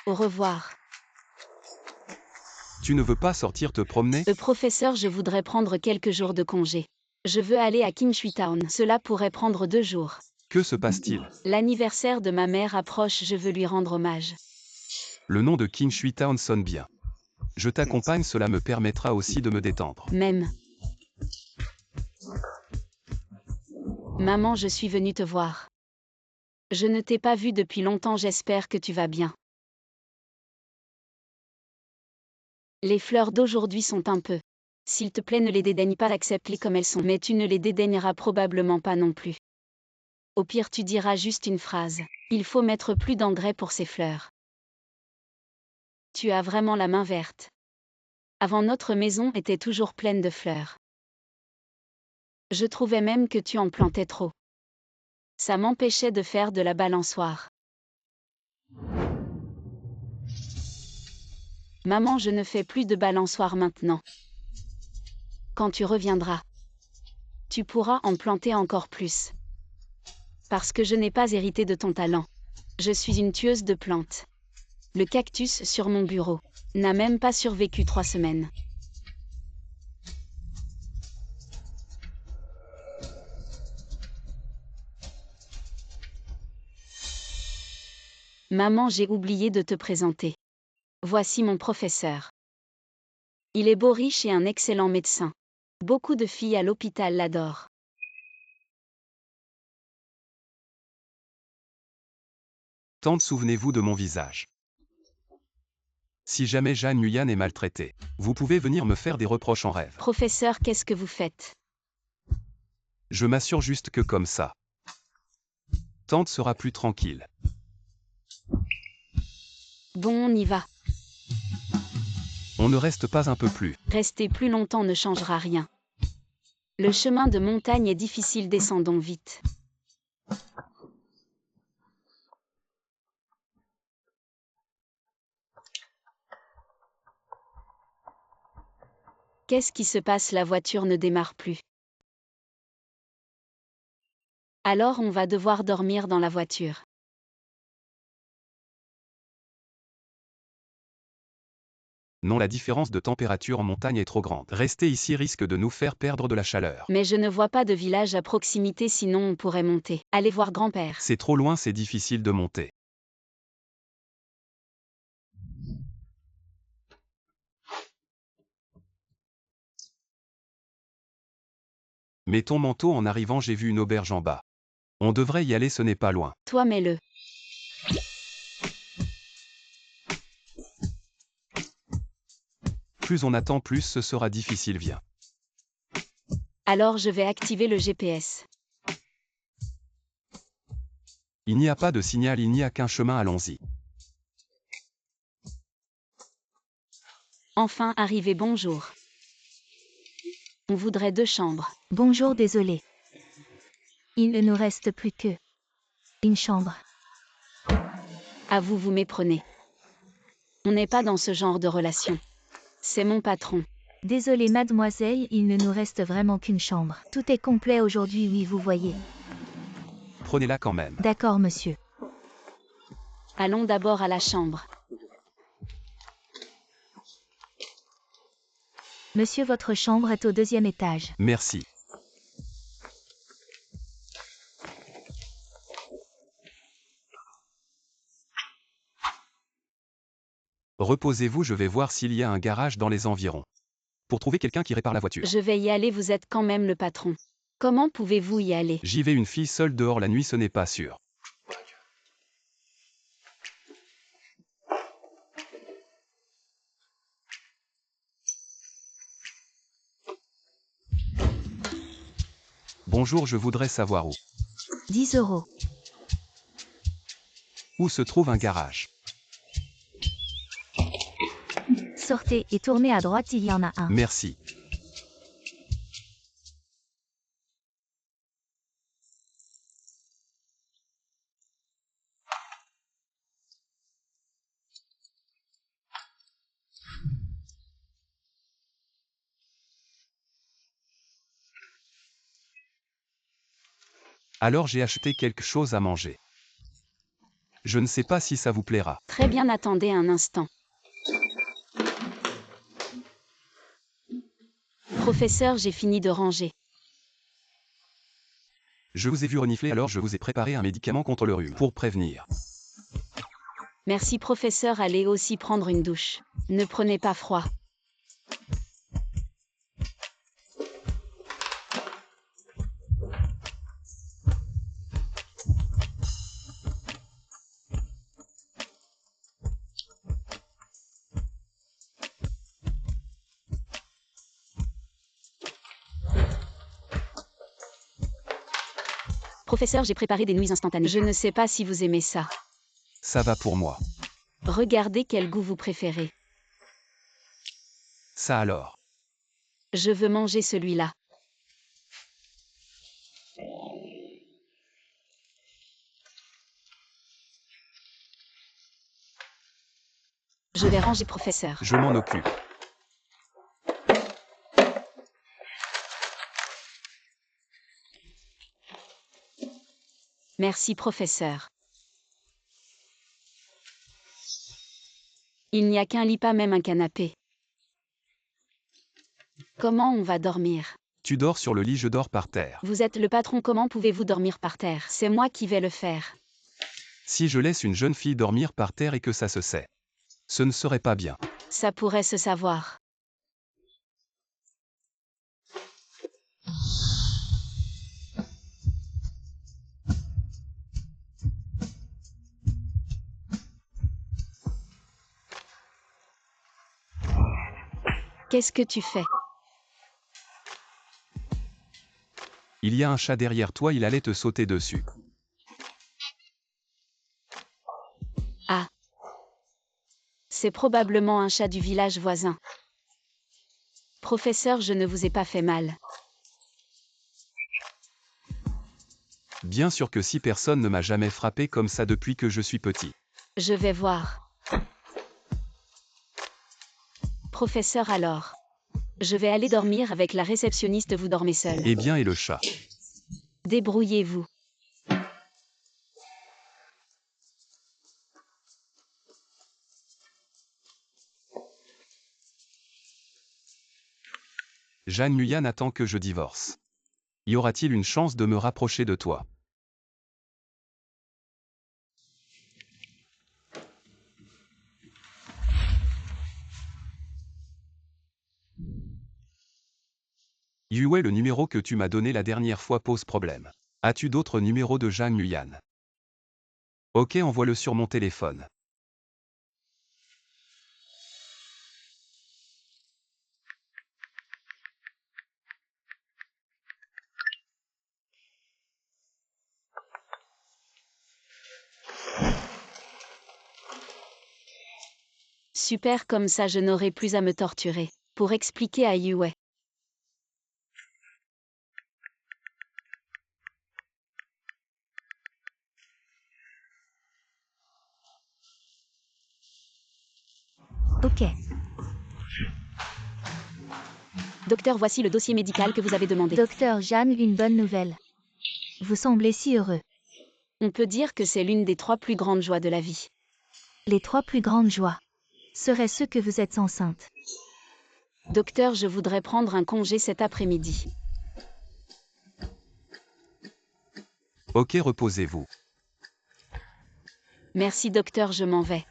Au revoir. Tu ne veux pas sortir te promener? Professeur, je voudrais prendre quelques jours de congé. Je veux aller à Kingshui Town. Cela pourrait prendre 2 jours. Que se passe-t-il? L'anniversaire de ma mère approche, je veux lui rendre hommage. Le nom de Kingshui Town sonne bien. Je t'accompagne, cela me permettra aussi de me détendre. Même. Maman, je suis venue te voir. Je ne t'ai pas vue depuis longtemps, j'espère que tu vas bien. Les fleurs d'aujourd'hui sont un peu. S'il te plaît, ne les dédaigne pas, accepte-les comme elles sont, mais tu ne les dédaigneras probablement pas non plus. Au pire, tu diras juste une phrase. Il faut mettre plus d'engrais pour ces fleurs. Tu as vraiment la main verte. Avant, notre maison était toujours pleine de fleurs. Je trouvais même que tu en plantais trop. Ça m'empêchait de faire de la balançoire. Maman, je ne fais plus de balançoire maintenant. Quand tu reviendras, tu pourras en planter encore plus. Parce que je n'ai pas hérité de ton talent. Je suis une tueuse de plantes. Le cactus sur mon bureau n'a même pas survécu 3 semaines. Maman, j'ai oublié de te présenter. Voici mon professeur. Il est beau, riche et un excellent médecin. Beaucoup de filles à l'hôpital l'adorent. Tante, souvenez-vous de mon visage. Si jamais Jeanne Nguyen est maltraitée, vous pouvez venir me faire des reproches en rêve. Professeur, qu'est-ce que vous faites? Je m'assure juste que comme ça, Tante sera plus tranquille. Bon, on y va. On ne reste pas un peu plus. Rester plus longtemps ne changera rien. Le chemin de montagne est difficile, descendons vite. Qu'est-ce qui se passe? La voiture ne démarre plus. Alors on va devoir dormir dans la voiture. Non, la différence de température en montagne est trop grande. Rester ici risque de nous faire perdre de la chaleur. Mais je ne vois pas de village à proximité, sinon on pourrait monter. Allez voir grand-père. C'est trop loin, c'est difficile de monter. Mets ton manteau, en arrivant, j'ai vu une auberge en bas. On devrait y aller, ce n'est pas loin. Toi, mets-le. Plus on attend, plus ce sera difficile, viens. Alors je vais activer le GPS. Il n'y a pas de signal, il n'y a qu'un chemin, allons-y. Enfin arrivé, bonjour. On voudrait 2 chambres. Bonjour, désolé. Il ne nous reste plus que une chambre. À vous, vous méprenez. On n'est pas dans ce genre de relation. C'est mon patron. Désolé, mademoiselle, il ne nous reste vraiment qu'une chambre. Tout est complet aujourd'hui, oui, vous voyez. Prenez-la quand même. D'accord, monsieur. Allons d'abord à la chambre. Monsieur, votre chambre est au 2e étage. Merci. Reposez-vous, je vais voir s'il y a un garage dans les environs. Pour trouver quelqu'un qui répare la voiture. Je vais y aller, vous êtes quand même le patron. Comment pouvez-vous y aller? J'y vais, une fille seule dehors la nuit, ce n'est pas sûr. Bonjour, je voudrais savoir où. 10 €. Où se trouve un garage? Sortez et tournez à droite, il y en a un. Merci. Alors j'ai acheté quelque chose à manger. Je ne sais pas si ça vous plaira. Très bien, attendez un instant. Professeur, j'ai fini de ranger. Je vous ai vu renifler, alors je vous ai préparé un médicament contre le rhume pour prévenir. Merci professeur, allez aussi prendre une douche. Ne prenez pas froid. Professeur, j'ai préparé des nouilles instantanées. Je ne sais pas si vous aimez ça. Ça va pour moi. Regardez quel goût vous préférez. Ça alors. Je veux manger celui-là. Je vais ranger professeur. Je m'en occupe. Merci professeur. Il n'y a qu'un lit, pas même un canapé. Comment on va dormir? Tu dors sur le lit, je dors par terre. Vous êtes le patron, comment pouvez-vous dormir par terre? C'est moi qui vais le faire. Si je laisse une jeune fille dormir par terre et que ça se sait, ce ne serait pas bien. Ça pourrait se savoir. Qu'est-ce que tu fais? Il y a un chat derrière toi, il allait te sauter dessus. Ah. C'est probablement un chat du village voisin. Professeur, je ne vous ai pas fait mal. Bien sûr que si, personne ne m'a jamais frappé comme ça depuis que je suis petit. Je vais voir. Professeur, alors. Je vais aller dormir avec la réceptionniste, vous dormez seul. Eh bien, et le chat? Débrouillez-vous. Jeanne Nguyen attend que je divorce. Y aura-t-il une chance de me rapprocher de toi? Yue, le numéro que tu m'as donné la dernière fois pose problème. As-tu d'autres numéros de Jeanne Nguyen? Ok, envoie-le sur mon téléphone. Super, comme ça je n'aurai plus à me torturer. Pour expliquer à Yue. Ok. Docteur, voici le dossier médical que vous avez demandé. Docteur Jeanne, une bonne nouvelle. Vous semblez si heureux. On peut dire que c'est l'une des 3 plus grandes joies de la vie. Les 3 plus grandes joies seraient-ce que vous êtes enceinte? Docteur, je voudrais prendre un congé cet après-midi. Ok, reposez-vous. Merci docteur, je m'en vais.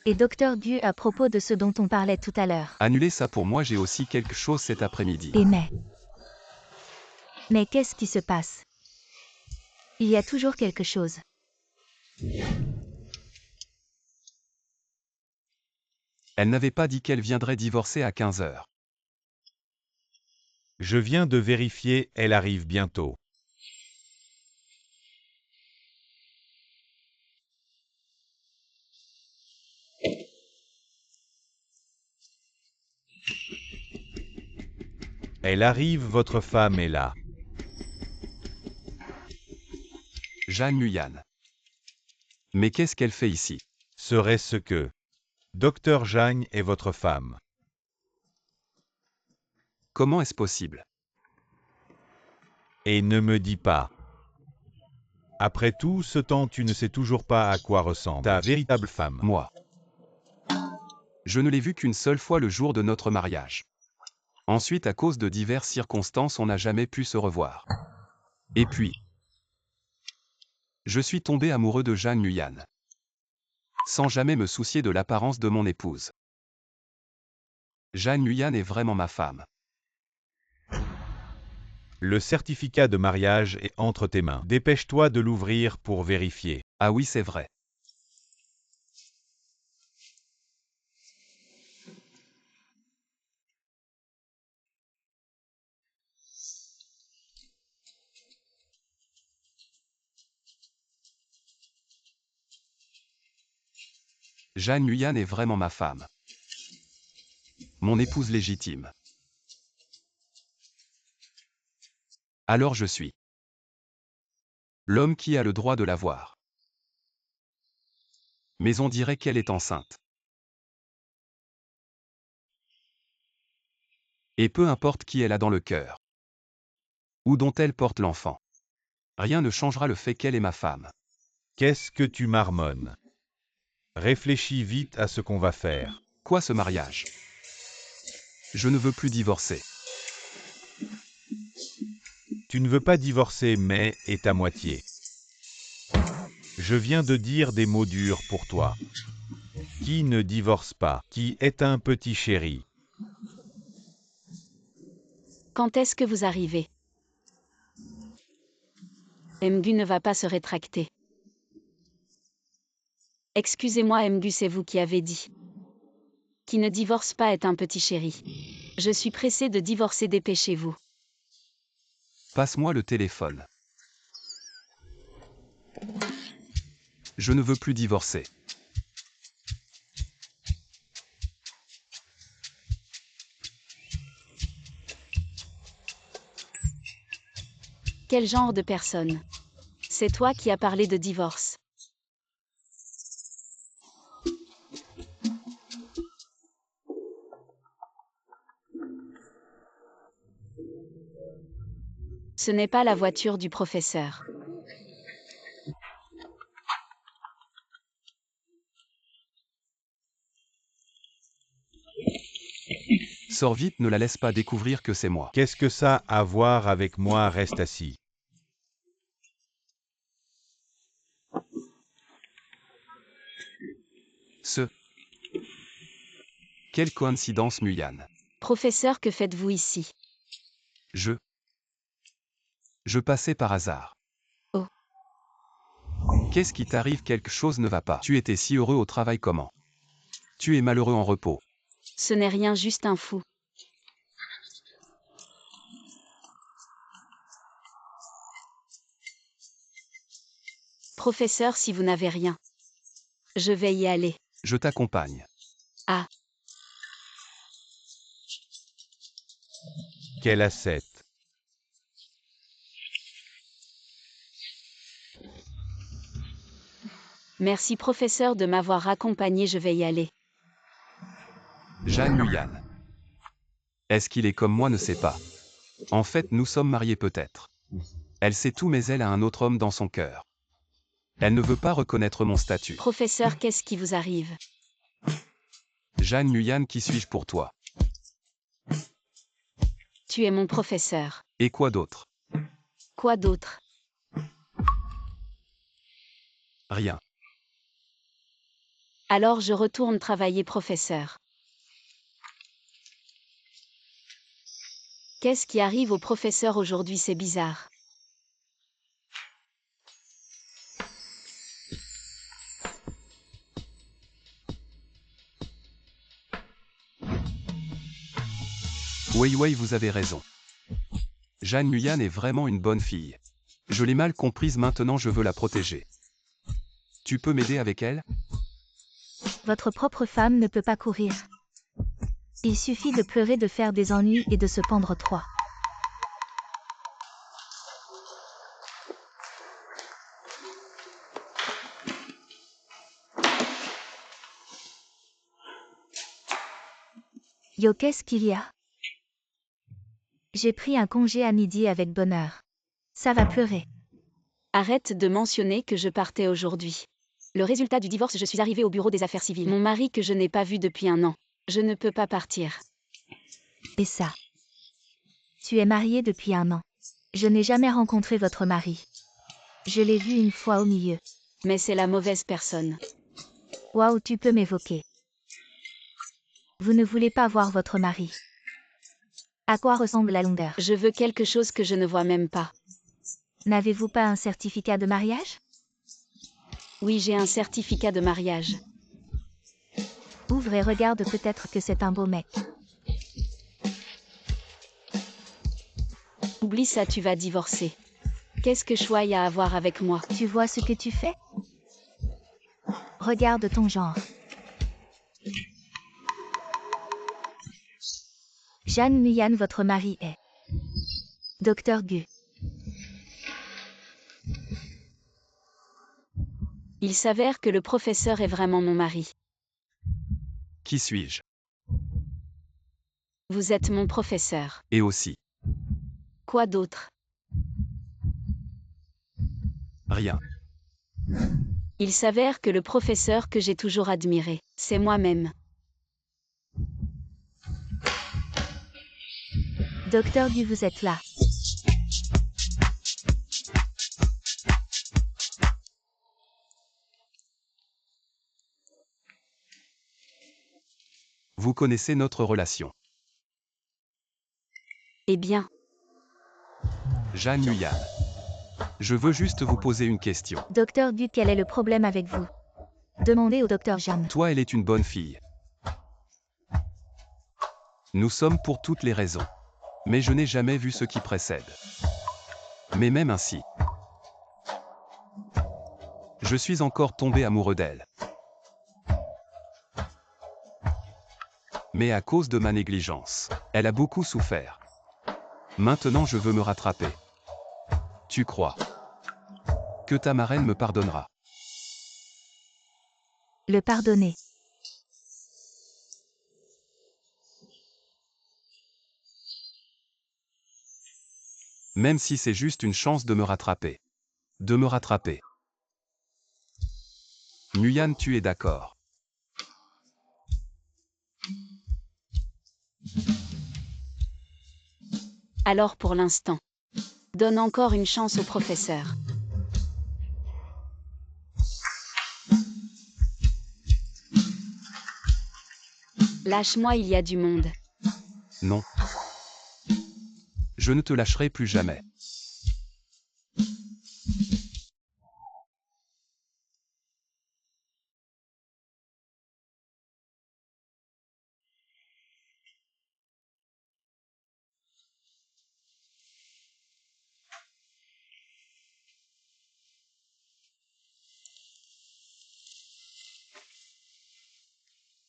Et docteur Dieu, à propos de ce dont on parlait tout à l'heure. Annulez ça pour moi, j'ai aussi quelque chose cet après-midi. Et mais qu'est-ce qui se passe? Il y a toujours quelque chose. Elle n'avait pas dit qu'elle viendrait divorcer à 15 heures. Je viens de vérifier, elle arrive bientôt. Elle arrive, votre femme est là. Jeanne Nguyen. Mais qu'est-ce qu'elle fait ici? Serait-ce que Docteur Jeanne est votre femme? Comment est-ce possible? Et ne me dis pas. Après tout ce temps, tu ne sais toujours pas à quoi ressemble ta véritable femme. Moi. Je ne l'ai vu qu'une seule fois le jour de notre mariage. Ensuite, à cause de diverses circonstances, on n'a jamais pu se revoir. Et puis, je suis tombé amoureux de Jeanne Nguyen, sans jamais me soucier de l'apparence de mon épouse. Jeanne Nguyen est vraiment ma femme. Le certificat de mariage est entre tes mains. Dépêche-toi de l'ouvrir pour vérifier. Ah oui, c'est vrai. Jeanne Nguyen est vraiment ma femme. Mon épouse légitime. Alors je suis l'homme qui a le droit de la voir. Mais on dirait qu'elle est enceinte. Et peu importe qui elle a dans le cœur, ou dont elle porte l'enfant, rien ne changera le fait qu'elle est ma femme. Qu'est-ce que tu marmonnes? Réfléchis vite à ce qu'on va faire. Quoi ce mariage? Je ne veux plus divorcer. Tu ne veux pas divorcer, mais est à moitié. Je viens de dire des mots durs pour toi. Qui ne divorce pas? Qui est un petit chéri? Quand est-ce que vous arrivez? Mgu ne va pas se rétracter. Excusez-moi Mgu, c'est vous qui avez dit. Qui ne divorce pas est un petit chéri. Je suis pressé de divorcer, dépêchez-vous. Passe-moi le téléphone. Je ne veux plus divorcer. Quel genre de personne? C'est toi qui as parlé de divorce. Ce n'est pas la voiture du professeur. Sors vite, ne la laisse pas découvrir que c'est moi. Qu'est-ce que ça a à voir avec moi? Reste assis. Quelle coïncidence, Nguyen. Professeur, que faites-vous ici? Je passais par hasard. Oh. Qu'est-ce qui t'arrive? Quelque chose ne va pas. Tu étais si heureux au travail, comment? Tu es malheureux en repos. Ce n'est rien, juste un fou. Professeur, si vous n'avez rien, je vais y aller. Je t'accompagne. Ah. Quel ascète. Merci professeur de m'avoir accompagné, je vais y aller. Jeanne Nguyen. Est-ce qu'il est comme moi? Ne sais pas. En fait, nous sommes mariés peut-être. Elle sait tout, mais elle a un autre homme dans son cœur. Elle ne veut pas reconnaître mon statut. Professeur, qu'est-ce qui vous arrive? Jeanne Nguyen, qui suis-je pour toi? Tu es mon professeur. Et quoi d'autre? Quoi d'autre? Rien. Alors je retourne travailler, professeur. Qu'est-ce qui arrive au professeur aujourd'hui? C'est bizarre. Oui, vous avez raison. Jeanne Nguyen est vraiment une bonne fille. Je l'ai mal comprise, maintenant je veux la protéger. Tu peux m'aider avec elle? Votre propre femme ne peut pas courir. Il suffit de pleurer, de faire des ennuis et de se pendre 3. Yo, qu'est-ce qu'il y a? J'ai pris un congé à midi avec bonheur. Ça va pleurer. Arrête de mentionner que je partais aujourd'hui. Le résultat du divorce, je suis arrivée au bureau des affaires civiles. Mon mari que je n'ai pas vu depuis 1 an. Je ne peux pas partir. Et ça. Tu es mariée depuis 1 an. Je n'ai jamais rencontré votre mari. Je l'ai vu une fois au milieu. Mais c'est la mauvaise personne. Waouh, tu peux m'évoquer. Vous ne voulez pas voir votre mari. À quoi ressemble la longueur? Je veux quelque chose que je ne vois même pas. N'avez-vous pas un certificat de mariage? Oui, j'ai un certificat de mariage. Ouvre et regarde, peut-être que c'est un beau mec. Oublie ça, tu vas divorcer. Qu'est-ce que choix y a à voir avec moi? Tu vois ce que tu fais? Regarde ton genre. Jeanne Nguyen, votre mari est Dr Gu. Il s'avère que le professeur est vraiment mon mari. Qui suis-je? Vous êtes mon professeur. Et aussi. Quoi d'autre? Rien. Il s'avère que le professeur que j'ai toujours admiré, c'est moi-même. Dr Gu, vous êtes là. Vous connaissez notre relation. Eh bien, Jeanne Nguyen. Je veux juste vous poser une question. Dr Gu, quel est le problème avec vous? Demandez au Dr Jeanne. Toi, elle est une bonne fille. Nous sommes pour toutes les raisons. Mais je n'ai jamais vu ce qui précède. Mais même ainsi, je suis encore tombé amoureux d'elle. Mais à cause de ma négligence, elle a beaucoup souffert. Maintenant je veux me rattraper. Tu crois que ta marraine me pardonnera? Le pardonner. Même si c'est juste une chance de me rattraper. De me rattraper. Nguyen, tu es d'accord? alors pour l'instant. Donne encore une chance au professeur. Lâche-moi, il y a du monde. Non. Je ne te lâcherai plus jamais.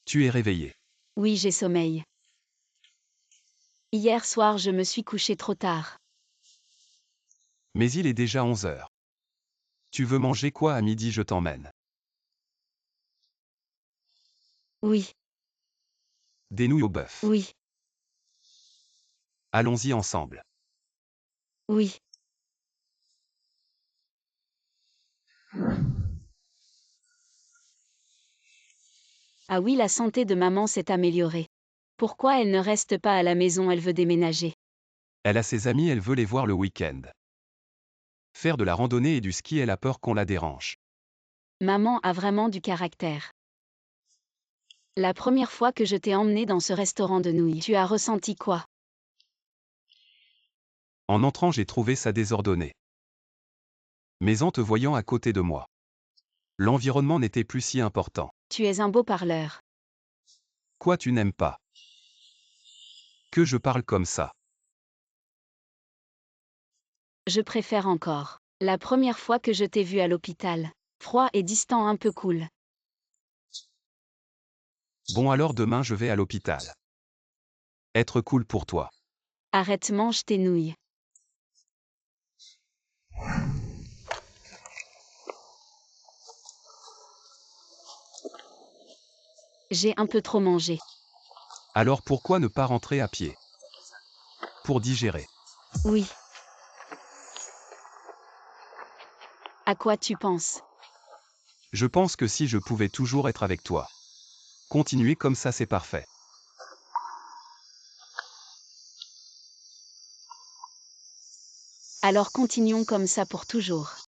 Tu es réveillé. Oui, j'ai sommeil. Hier soir, je me suis couché trop tard. Mais il est déjà 11 heures. Tu veux manger quoi à midi? Je t'emmène. Oui, Des nouilles au bœuf. oui, Allons-y ensemble. oui. Ah oui, la santé de maman s'est améliorée. Pourquoi elle ne reste pas à la maison? Elle veut déménager. Elle a ses amis, elle veut les voir le week-end. Faire de la randonnée et du ski, elle a peur qu'on la dérange. Maman a vraiment du caractère. La première fois que je t'ai emmené dans ce restaurant de nouilles, tu as ressenti quoi? En entrant, j'ai trouvé ça désordonné. Mais en te voyant à côté de moi, l'environnement n'était plus si important. Tu es un beau parleur. Quoi, tu n'aimes pas que je parle comme ça? Je préfère encore. La première fois que je t'ai vu à l'hôpital. Froid et distant, un peu cool. Bon, alors demain je vais à l'hôpital. Être cool pour toi. Arrête, mange tes nouilles. J'ai un peu trop mangé. Alors pourquoi ne pas rentrer à pied? Pour digérer. Oui. À quoi tu penses? Je pense que si je pouvais toujours être avec toi. Continuer comme ça, c'est parfait. Alors continuons comme ça pour toujours.